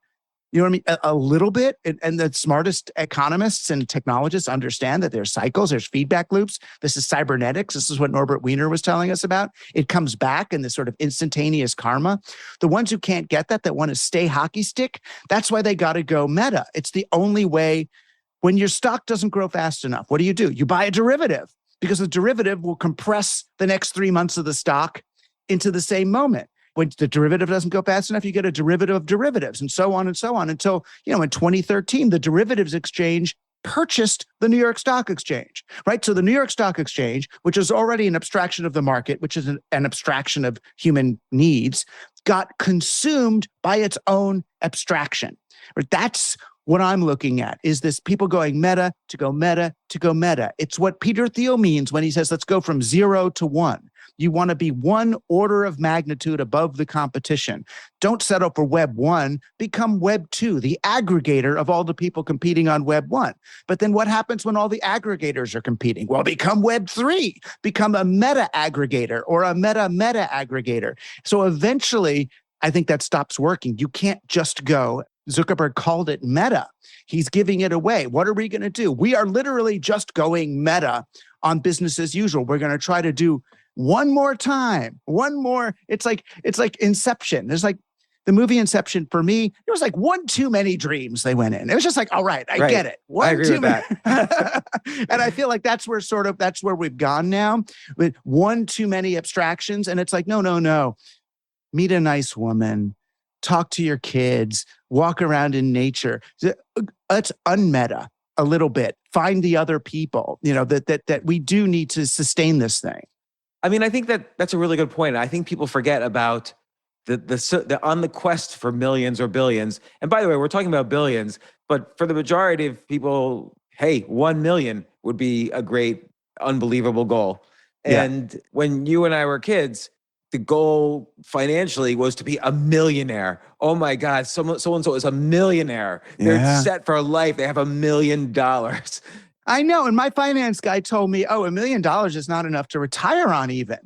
a little bit. And the smartest economists and technologists understand that there's cycles, there's feedback loops. This is cybernetics. This is what Norbert Wiener was telling us about. It comes back in this sort of instantaneous karma. The ones who can't get that want to stay hockey stick, that's why they got to go meta. It's the only way. When your stock doesn't grow fast enough, what do? You buy a derivative, because the derivative will compress the next 3 months of the stock into the same moment. When the derivative doesn't go fast enough, you get a derivative of derivatives and so on until, in 2013, the derivatives exchange purchased the New York Stock Exchange, right? So the New York Stock Exchange, which is already an abstraction of the market, which is an abstraction of human needs, got consumed by its own abstraction. Right? That's what I'm looking at, is this people going meta to go meta to go meta. It's what Peter Thiel means when he says, let's go from 0 to 1. You want to be one order of magnitude above the competition. Don't settle for Web 1, become Web 2, the aggregator of all the people competing on Web 1. But then what happens when all the aggregators are competing? Well, become Web 3, become a meta aggregator or a meta aggregator. So eventually, I think that stops working. You can't just go. Zuckerberg called it meta. He's giving it away. What are we going to do? We are literally just going meta on business as usual. We're going to try to do one more time, one more. It's like Inception. There's like the movie Inception. For me, it was like one too many dreams they went in. It was just like, all right, I get it. I agree with that. And I feel like that's where we've gone now, with one too many abstractions. And it's like, no. Meet a nice woman, talk to your kids, walk around in nature. Let's unmeta a little bit. Find the other people, that we do need to sustain this thing. I mean, I think that's a really good point. I think people forget about the on the quest for millions or billions. And by the way, we're talking about billions, but for the majority of people, hey, 1 million would be a great, unbelievable goal. And when you and I were kids, the goal financially was to be a millionaire. Oh my God, so-and-so is a millionaire. They're set for life. They have $1 million. I know. And my finance guy told me, $1 million is not enough to retire on, even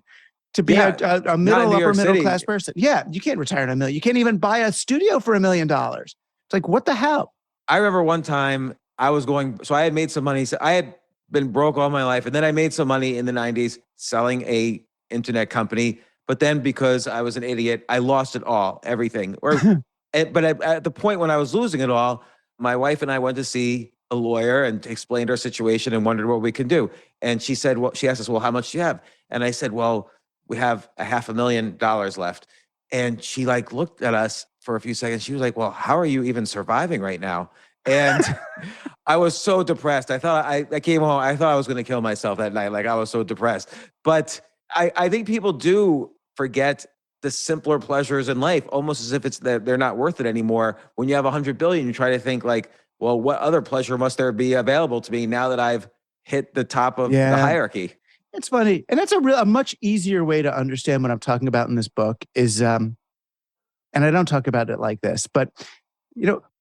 to be a upper middle class person. Yeah, you can't retire on $1 million. You can't even buy a studio for $1 million. It's like, what the hell? I remember one time I had made some money. So I had been broke all my life. And then I made some money in the 90s selling a internet company. But then because I was an idiot, I lost it all, everything. But at the point when I was losing it all, my wife and I went to see a lawyer and explained our situation and wondered what we could do. And she said, she asked us, well, how much do you have? And I said, well, we have $500,000 left. And she looked at us for a few seconds. She was like, well, how are you even surviving right now? And I was so depressed. I thought I came home. I thought I was going to kill myself that night. I was so depressed. But I think people do forget the simpler pleasures in life, almost as if it's that they're not worth it anymore. When you have 100 billion, you try to think well, what other pleasure must there be available to me now that I've hit the top of the hierarchy? It's funny. And that's a much easier way to understand what I'm talking about in this book is, and I don't talk about it like this, but,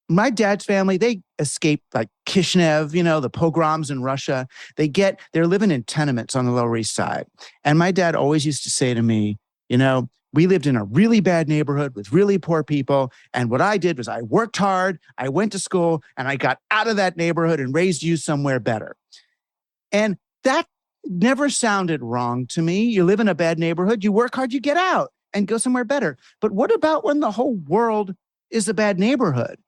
my dad's family, they escaped Kishinev, the pogroms in Russia. They're living in tenements on the Lower East Side. And my dad always used to say to me, we lived in a really bad neighborhood with really poor people. And what I did was I worked hard, I went to school, and I got out of that neighborhood and raised you somewhere better. And that never sounded wrong to me. You live in a bad neighborhood, you work hard, you get out and go somewhere better. But what about when the whole world is a bad neighborhood?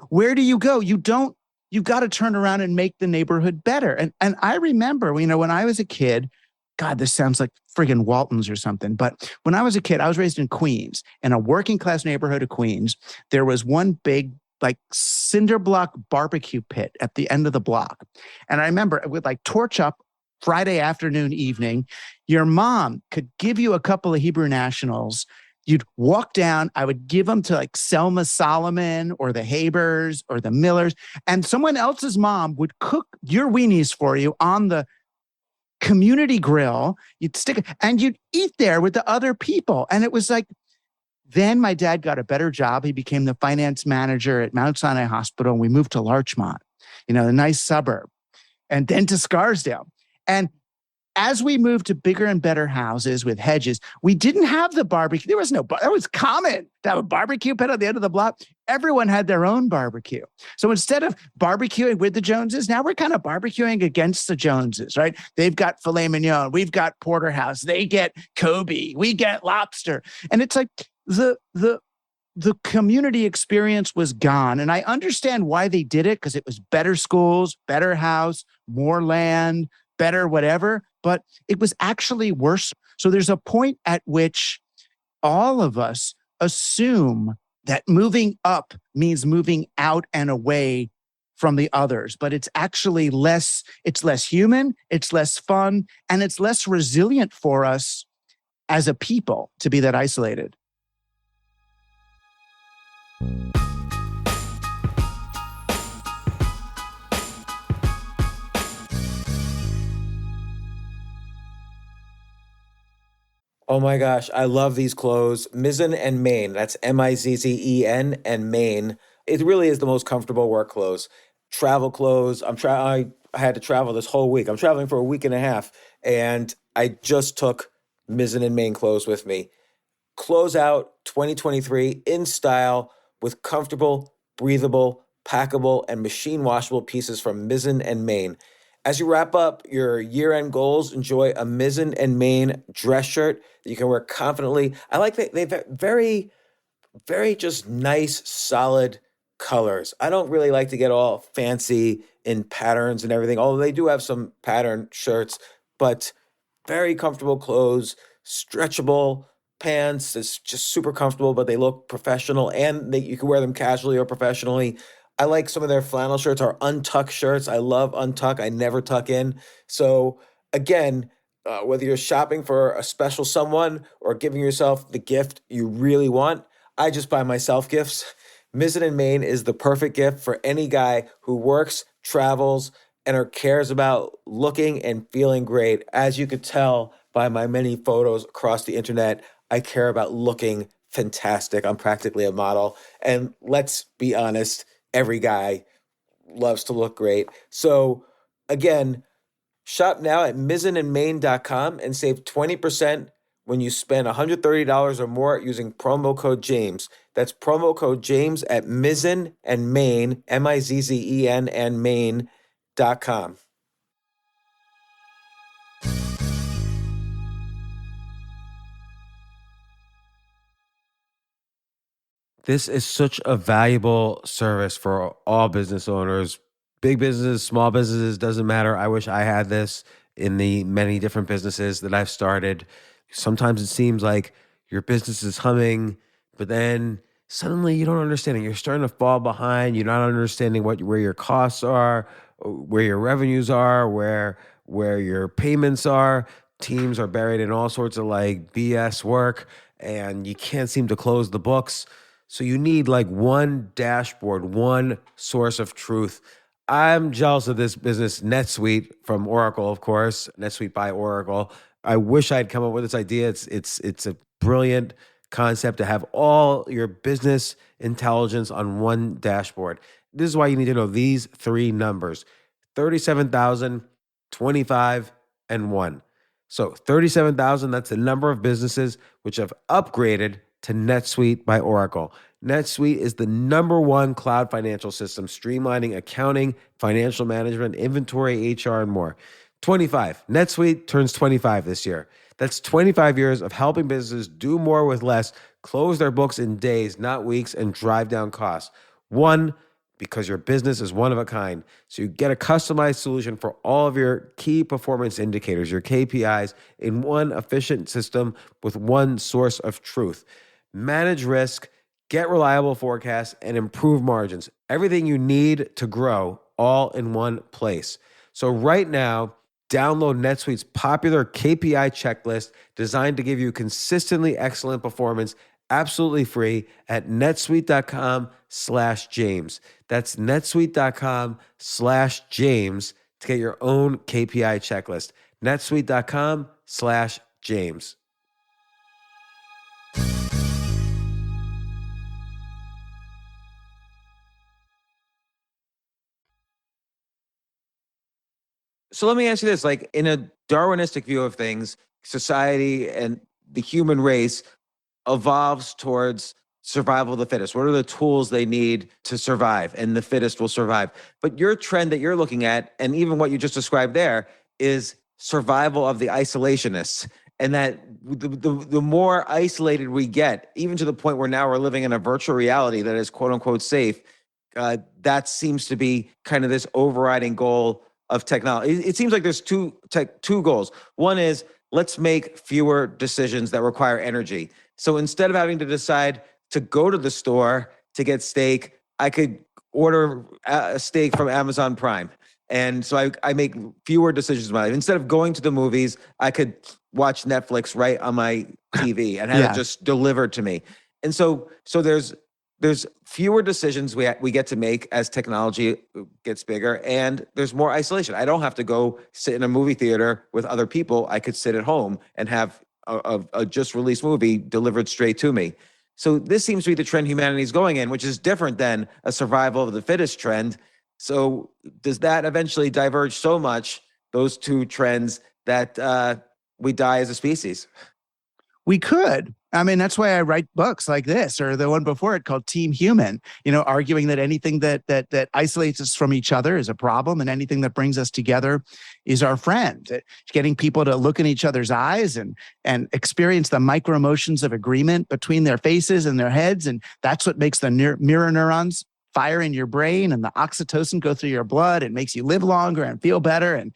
Where do you go? You've got to turn around and make the neighborhood better. And I remember, when I was a kid, God, this sounds like friggin' Waltons or something. But when I was a kid, I was raised in Queens, in a working class neighborhood of Queens. There was one big cinder block barbecue pit at the end of the block. And I remember it would torch up Friday afternoon, evening. Your mom could give you a couple of Hebrew Nationals. You'd walk down. I would give them to Selma Solomon or the Habers or the Millers. And someone else's mom would cook your weenies for you on the community grill. You'd stick it and you'd eat there with the other people. And it was then my dad got a better job. He became the finance manager at Mount Sinai Hospital. And we moved to Larchmont, a nice suburb, and then to Scarsdale. And as we moved to bigger and better houses with hedges, we didn't have the barbecue. There was that was common to have a barbecue pit on the end of the block. Everyone had their own barbecue. So instead of barbecuing with the Joneses, now we're kind of barbecuing against the Joneses, right? They've got filet mignon. We've got porterhouse. They get Kobe. We get lobster. And it's the community experience was gone. And I understand why they did it, because it was better schools, better house, more land, better whatever, but it was actually worse. So there's a point at which all of us assume that moving up means moving out and away from the others, but it's actually it's less human, it's less fun, and it's less resilient for us as a people to be that isolated. Oh my gosh, I love these clothes. Mizzen and Main, that's Mizzen and Main. It really is the most comfortable work clothes. Travel clothes. I had to travel this whole week. I'm traveling for a week and a half, and I just took Mizzen and Main clothes with me. Close out 2023 in style with comfortable, breathable, packable, and machine washable pieces from Mizzen and Main. As you wrap up your year-end goals, enjoy a Mizzen and Main dress shirt that you can wear confidently. I like that they've very, very just nice, solid colors. I don't really like to get all fancy in patterns and everything, although they do have some pattern shirts, but very comfortable clothes, stretchable pants. It's just super comfortable, but they look professional and you can wear them casually or professionally. I like some of their flannel shirts or untuck shirts. I love untuck. I never tuck in. So again, whether you're shopping for a special someone or giving yourself the gift you really want, I just buy myself gifts. Mizzen and Main is the perfect gift for any guy who works, travels, and or cares about looking and feeling great. As you could tell by my many photos across the internet, I care about looking fantastic. I'm practically a model. And let's be honest, every guy loves to look great. So again, shop now at mizzenandmain.com and save 20% when you spend $130 or more using promo code James. That's promo code James at Mizzen and Main, Mizzen and Main.com. This is such a valuable service for all business owners, big businesses, small businesses, doesn't matter. I wish I had this in the many different businesses that I've started. Sometimes it seems like your business is humming, but then suddenly you don't understand it. You're starting to fall behind. You're not understanding where your costs are, where your revenues are, where your payments are. Teams are buried in all sorts of like BS work, and you can't seem to close the books. So you need like one dashboard, one source of truth. I'm jealous of this business, NetSuite from Oracle, of course, NetSuite by Oracle. I wish I'd come up with this idea. It's a brilliant concept to have all your business intelligence on one dashboard. This is why you need to know these three numbers: 37,000, 25, and 1. So 37,000, that's the number of businesses which have upgraded to NetSuite by Oracle. NetSuite is the #1 cloud financial system, streamlining accounting, financial management, inventory, HR, and more. 25. NetSuite turns 25 this year. That's 25 years of helping businesses do more with less, close their books in days, not weeks, and drive down costs. 1, because your business is one of a kind. So you get a customized solution for all of your key performance indicators, your KPIs, in one efficient system with one source of truth. Manage risk, get reliable forecasts, and improve margins. Everything you need to grow all in one place. So right now, download NetSuite's popular KPI checklist designed to give you consistently excellent performance absolutely free at netsuite.com/James. That's netsuite.com/James to get your own KPI checklist. netsuite.com/James. So let me ask you this, like in a Darwinistic view of things, society and the human race evolves towards survival of the fittest. What are the tools they need to survive? And the fittest will survive. But your trend that you're looking at, and even what you just described there, is survival of the isolationists. And that the more isolated we get, even to the point where now we're living in a virtual reality that is quote unquote safe, that seems to be kind of this overriding goal of technology. It seems like there's two goals. One is let's make fewer decisions that require energy. So instead of having to decide to go to the store to get steak, I could order a steak from Amazon Prime. And so I make fewer decisions in my life. Instead of going to the movies, I could watch Netflix right on my TV and have it just delivered to me. And so there's fewer decisions we get to make as technology gets bigger, and there's more isolation. I don't have to go sit in a movie theater with other people. I could sit at home and have a just released movie delivered straight to me. So this seems to be the trend humanity is going in, which is different than a survival of the fittest trend. So does that eventually diverge so much, those two trends, that we die as a species? We could. I mean, that's why I write books like this, or the one before it called Team Human, arguing that anything that isolates us from each other is a problem, and anything that brings us together is our friend. Getting people to look in each other's eyes and experience the micro emotions of agreement between their faces and their heads. And that's what makes the mirror neurons fire in your brain, and the oxytocin go through your blood. It makes you live longer and feel better and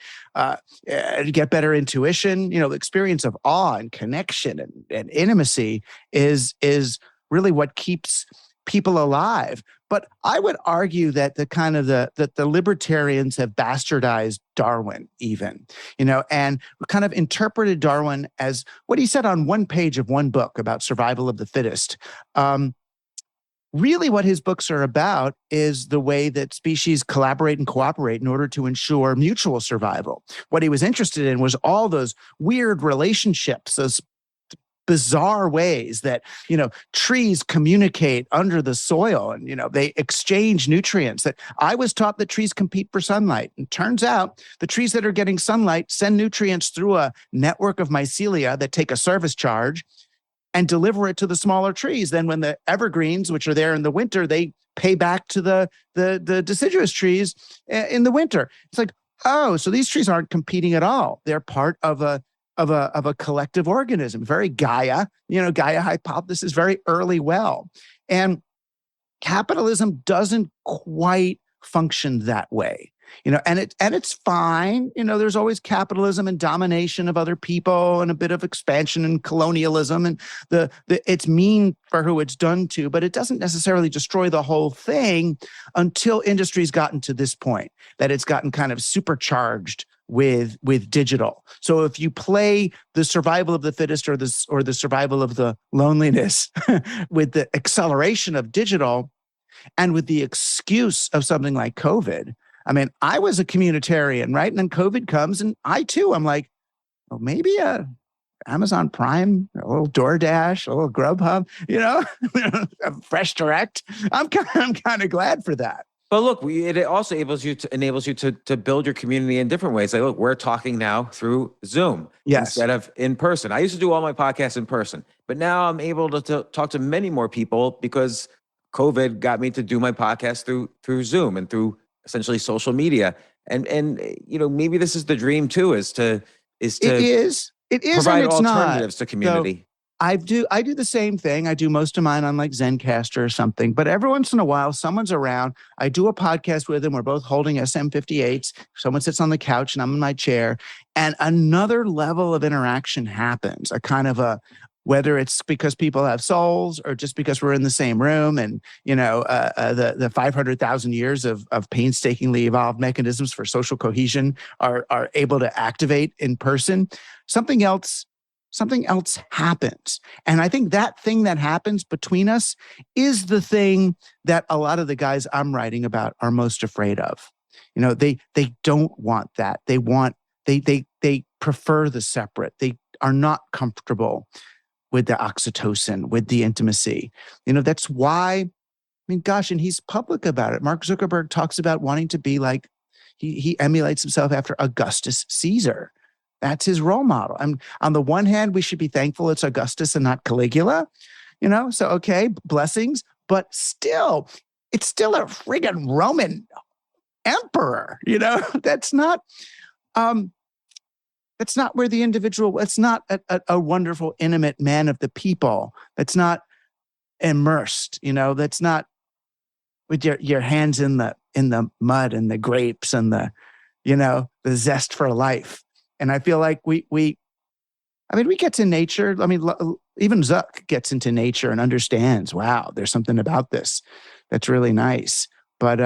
get better intuition. The experience of awe and connection and intimacy is really what keeps people alive. But I would argue that the libertarians have bastardized Darwin even, and kind of interpreted Darwin as what he said on one page of one book about survival of the fittest. Really, what his books are about is the way that species collaborate and cooperate in order to ensure mutual survival. What he was interested in was all those weird relationships, those bizarre ways that, trees communicate under the soil and, they exchange nutrients. That I was taught that trees compete for sunlight. And turns out the trees that are getting sunlight send nutrients through a network of mycelia that take a service charge and deliver it to the smaller trees. Then when the evergreens, which are there in the winter, they pay back to the deciduous trees in the winter. It's like, oh, so these trees aren't competing at all. They're part of a collective organism. Very Gaia, Gaia hypothesis, very early well. And capitalism doesn't quite function that way. And it's fine. There's always capitalism and domination of other people and a bit of expansion and colonialism, and it's mean for who it's done to, but it doesn't necessarily destroy the whole thing until industry's gotten to this point that it's gotten kind of supercharged with digital. So if you play the survival of the fittest or the survival of the loneliness with the acceleration of digital and with the excuse of something like COVID. I mean, I was a communitarian, right? And then COVID comes, and I too, I'm like, well, maybe Amazon Prime, a little DoorDash, a little Grubhub, a Fresh Direct. I'm kind of glad for that. But look, it also enables you to build your community in different ways. Like, look, we're talking now through Zoom instead of in person. I used to do all my podcasts in person, but now I'm able to talk to many more people because COVID got me to do my podcast through Zoom and through essentially social media. And maybe this is the dream too, is to it is provide and it's alternatives not. to community. So I do the same thing. I do most of mine on like Zencaster or something, but every once in a while someone's around. I do a podcast with them. We're both holding SM58s. Someone sits on the couch and I'm in my chair, and another level of interaction happens. Whether it's because people have souls or just because we're in the same room, and the 500,000 years of painstakingly evolved mechanisms for social cohesion are able to activate in person, something else happens. And I think that thing that happens between us is the thing that a lot of the guys I'm writing about are most afraid of. They don't want that. They prefer the separate. They are not comfortable with the oxytocin, with the intimacy. That's why, and he's public about it. Mark Zuckerberg talks about wanting to be like, he emulates himself after Augustus Caesar. That's his role model. And on the one hand, we should be thankful it's Augustus and not Caligula, so okay, blessings, but still, it's still a friggin' Roman emperor, that's not where the individual, it's not a wonderful, intimate man of the people. That's not immersed, that's not with your hands in the mud and the grapes and the zest for life. And I feel like we get to nature. Even Zuck gets into nature and understands, wow, there's something about this that's really nice. But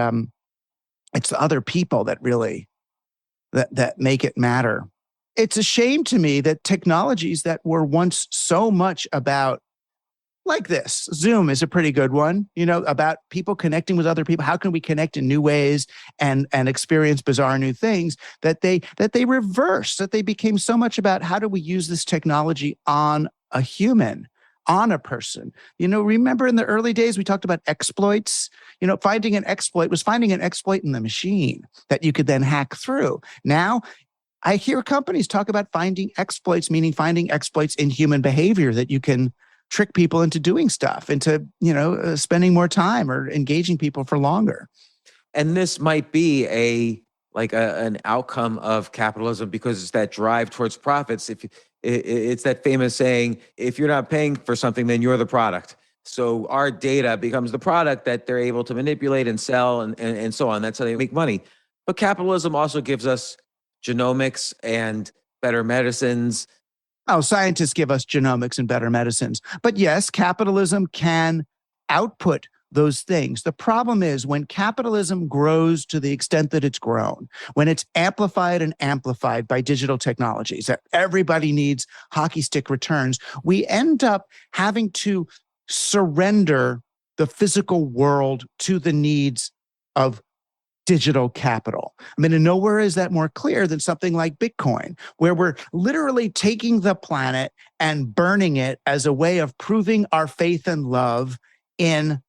it's the other people that really, that make it matter. It's a shame to me that technologies that were once so much about, like this, Zoom is a pretty good one, about people connecting with other people. How can we connect in new ways and experience bizarre new things, that they reverse, that they became so much about how do we use this technology on a human, on a person. Remember in the early days, we talked about exploits. Finding an exploit was finding an exploit in the machine that you could then hack through. Now, I hear companies talk about finding exploits, meaning finding exploits in human behavior that you can trick people into doing stuff, into, spending more time or engaging people for longer. And this might be an outcome of capitalism because it's that drive towards profits. It's that famous saying, if you're not paying for something, then you're the product. So our data becomes the product that they're able to manipulate and sell and so on. That's how they make money. But capitalism also gives us genomics and better medicines. Oh, scientists give us genomics and better medicines. But yes, capitalism can output those things. The problem is when capitalism grows to the extent that it's grown, when it's amplified and amplified by digital technologies, that everybody needs hockey stick returns, we end up having to surrender the physical world to the needs of digital capital. I mean, and nowhere is that more clear than something like Bitcoin, where we're literally taking the planet and burning it as a way of proving our faith and love in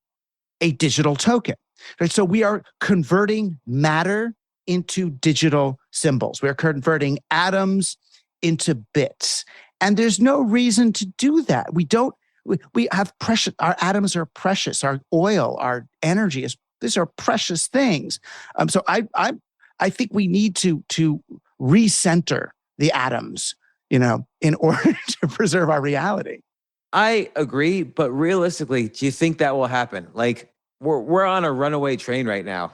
a digital token. Right? So we are converting matter into digital symbols. We're converting atoms into bits. And there's no reason to do that. We have precious, our atoms are precious, our oil, our energy is, these are precious things. So I think we need to recenter the atoms, in order to preserve our reality. I agree, but realistically, do you think that will happen? Like we're on a runaway train right now.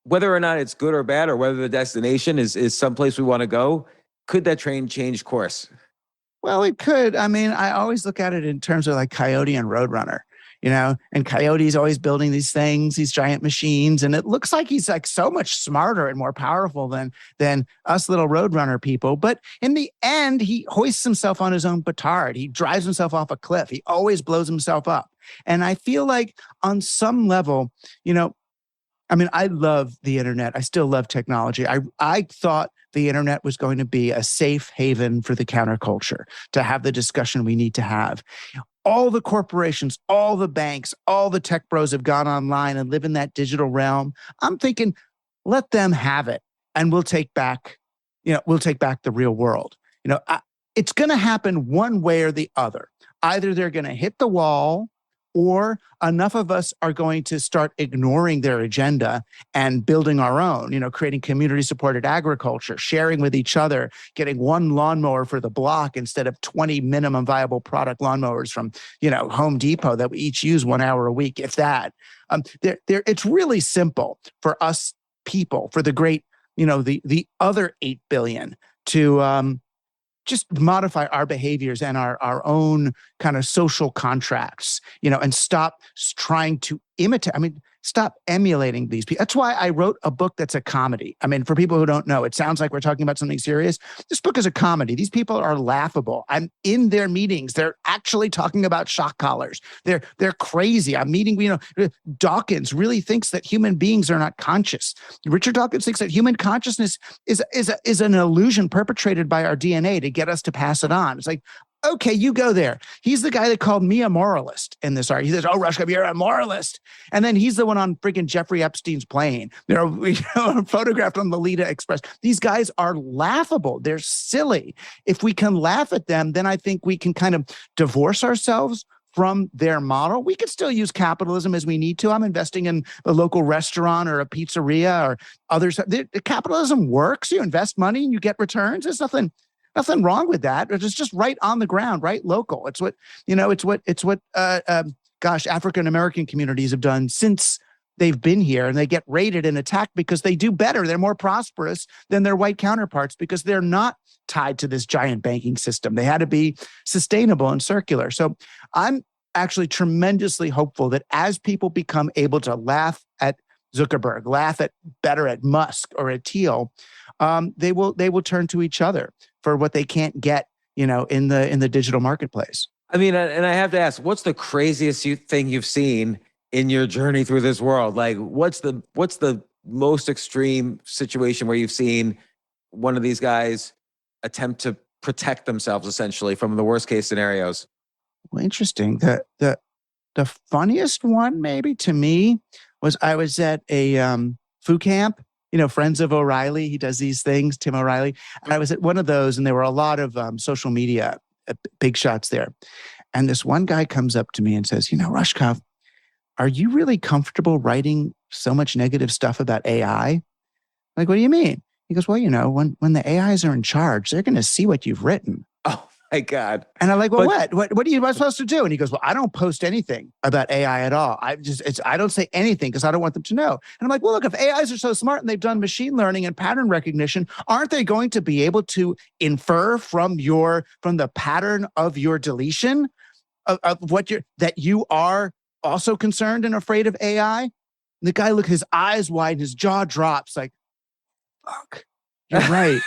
Whether or not it's good or bad, or whether the destination is someplace we want to go, could that train change course? Well, it could. I mean, I always look at it in terms of like Coyote and Roadrunner, and Coyote's always building these things, these giant machines. And it looks like he's like so much smarter and more powerful than us little Roadrunner people. But in the end, he hoists himself on his own petard. He drives himself off a cliff. He always blows himself up. And I feel like on some level, I love the internet. I still love technology. I thought the internet was going to be a safe haven for the counterculture, to have the discussion we need to have. All the corporations, all the banks, all the tech bros have gone online and live in that digital realm. I'm thinking, let them have it, and we'll take back the real world. It's going to happen one way or the other. Either they're going to hit the wall, or enough of us are going to start ignoring their agenda and building our own, creating community-supported agriculture, sharing with each other, getting one lawnmower for the block instead of 20 minimum viable product lawnmowers from, Home Depot that we each use 1 hour a week, if that. It's really simple for us people, for the great, the other 8 billion to just modify our behaviors and our own kind of social contracts, and stop trying to imitate. Stop emulating these people. That's why I wrote a book that's a comedy. For people who don't know, it sounds like we're talking about something serious. This book is a comedy. These people are laughable. I'm in their meetings. They're actually talking about shock collars. They're crazy. I'm meeting, Dawkins really thinks that human beings are not conscious. Richard Dawkins thinks that human consciousness is an illusion perpetrated by our DNA to get us to pass it on. It's like, okay, you go there. He's the guy that called me a moralist in this art. He says, "Oh, Rushkoff, you're a moralist." And then he's the one on freaking Jeffrey Epstein's plane. They're photographed on the Lolita Express. These guys are laughable. They're silly. If we can laugh at them, then I think we can kind of divorce ourselves from their model. We could still use capitalism as we need to. I'm investing in a local restaurant or a pizzeria or others. Capitalism works. You invest money and you get returns. There's nothing wrong with that. It's just right on the ground, right local. It's what African American communities have done since they've been here, and they get raided and attacked because they do better. They're more prosperous than their white counterparts because they're not tied to this giant banking system. They had to be sustainable and circular. So I'm actually tremendously hopeful that as people become able to laugh at Zuckerberg, laugh at Musk or at Thiel, they will turn to each other for what they can't get, in the digital marketplace. And I have to ask, what's the craziest thing you've seen in your journey through this world? Like, what's the most extreme situation where you've seen one of these guys attempt to protect themselves essentially from the worst case scenarios? Well, interesting. The funniest one maybe to me was I was at a food camp Friends of O'Reilly. He does these things, Tim O'Reilly. And I was at one of those, and there were a lot of social media big shots there. And this one guy comes up to me and says, Rushkoff, are you really comfortable writing so much negative stuff about AI? I'm like, what do you mean? He goes, well, when the AIs are in charge, they're going to see what you've written. Oh my God. And I'm like, well, what are you supposed to do? And he goes, well, I don't post anything about AI at all. I don't say anything because I don't want them to know. And I'm like, well, look, if AIs are so smart and they've done machine learning and pattern recognition, aren't they going to be able to infer from the pattern of your deletion of that you are also concerned and afraid of AI? And the guy, look, his eyes widen, his jaw drops like, fuck, you're right.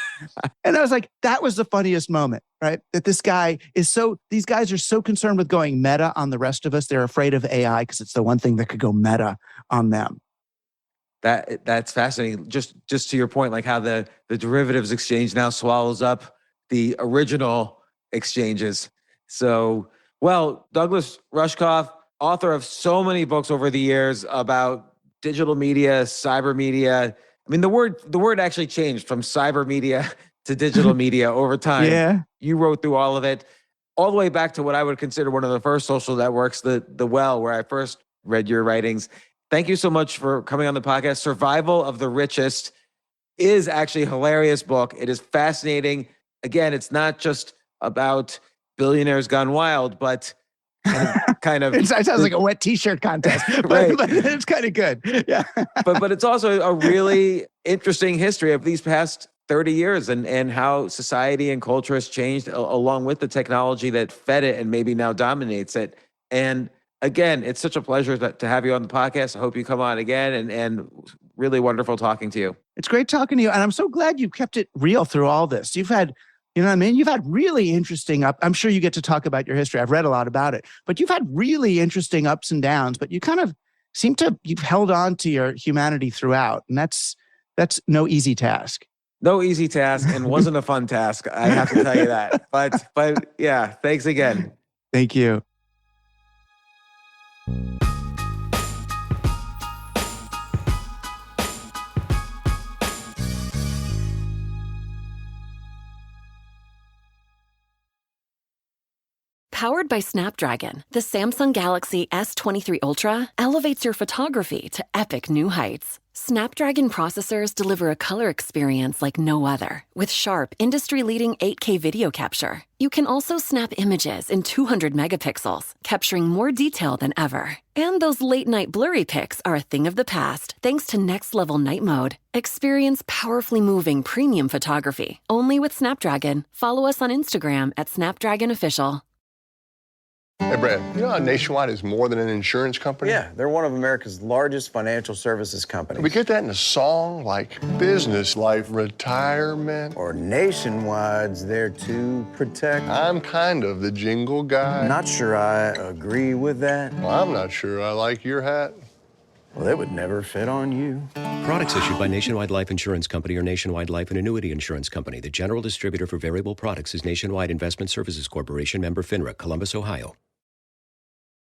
And I was like, that was the funniest moment, right? That these guys are so concerned with going meta on the rest of us. They're afraid of AI because it's the one thing that could go meta on them. That's fascinating. Just to your point, like how the derivatives exchange now swallows up the original exchanges. So, well, Douglas Rushkoff, author of so many books over the years about digital media, cyber media. I mean, the word actually changed from cyber media to digital media over time. Yeah. You wrote through all of it, all the way back to what I would consider one of the first social networks, the Well, where I first read your writings. Thank you so much for coming on the podcast. Survival of the Richest is actually a hilarious book. It is fascinating. Again, it's not just about billionaires gone wild, but kind of it sounds like a wet t-shirt contest, right. but it's kind of good. Yeah. but it's also a really interesting history of these past 30 years and how society and culture has changed along with the technology that fed it and maybe now dominates it. And again, it's such a pleasure to have you on the podcast. I hope you come on again and really wonderful talking to you. It's great talking to you. And I'm so glad you kept it real through all this. You've had You've had really interesting I'm sure you get to talk about your history. I've read a lot about it, but you've had really interesting ups and downs, but you kind of you've held on to your humanity throughout. And that's no easy task. No easy task and wasn't a fun task. I have to tell you that, but yeah, thanks again. Thank you. Powered by Snapdragon, the Samsung Galaxy S23 Ultra elevates your photography to epic new heights. Snapdragon processors deliver a color experience like no other, with sharp, industry-leading 8K video capture. You can also snap images in 200 megapixels, capturing more detail than ever. And those late-night blurry pics are a thing of the past, thanks to next-level night mode. Experience powerfully moving premium photography, only with Snapdragon. Follow us on Instagram at Snapdragon Official. Hey, Brad, you know how Nationwide is more than an insurance company? Yeah, they're one of America's largest financial services companies. We get that in a song like Business Life Retirement. Or Nationwide's there to protect. I'm kind of the jingle guy. Not sure I agree with that. Well, I'm not sure I like your hat. Well, it would never fit on you. Products issued by Nationwide Life Insurance Company or Nationwide Life and Annuity Insurance Company. The general distributor for variable products is Nationwide Investment Services Corporation, member FINRA, Columbus, Ohio.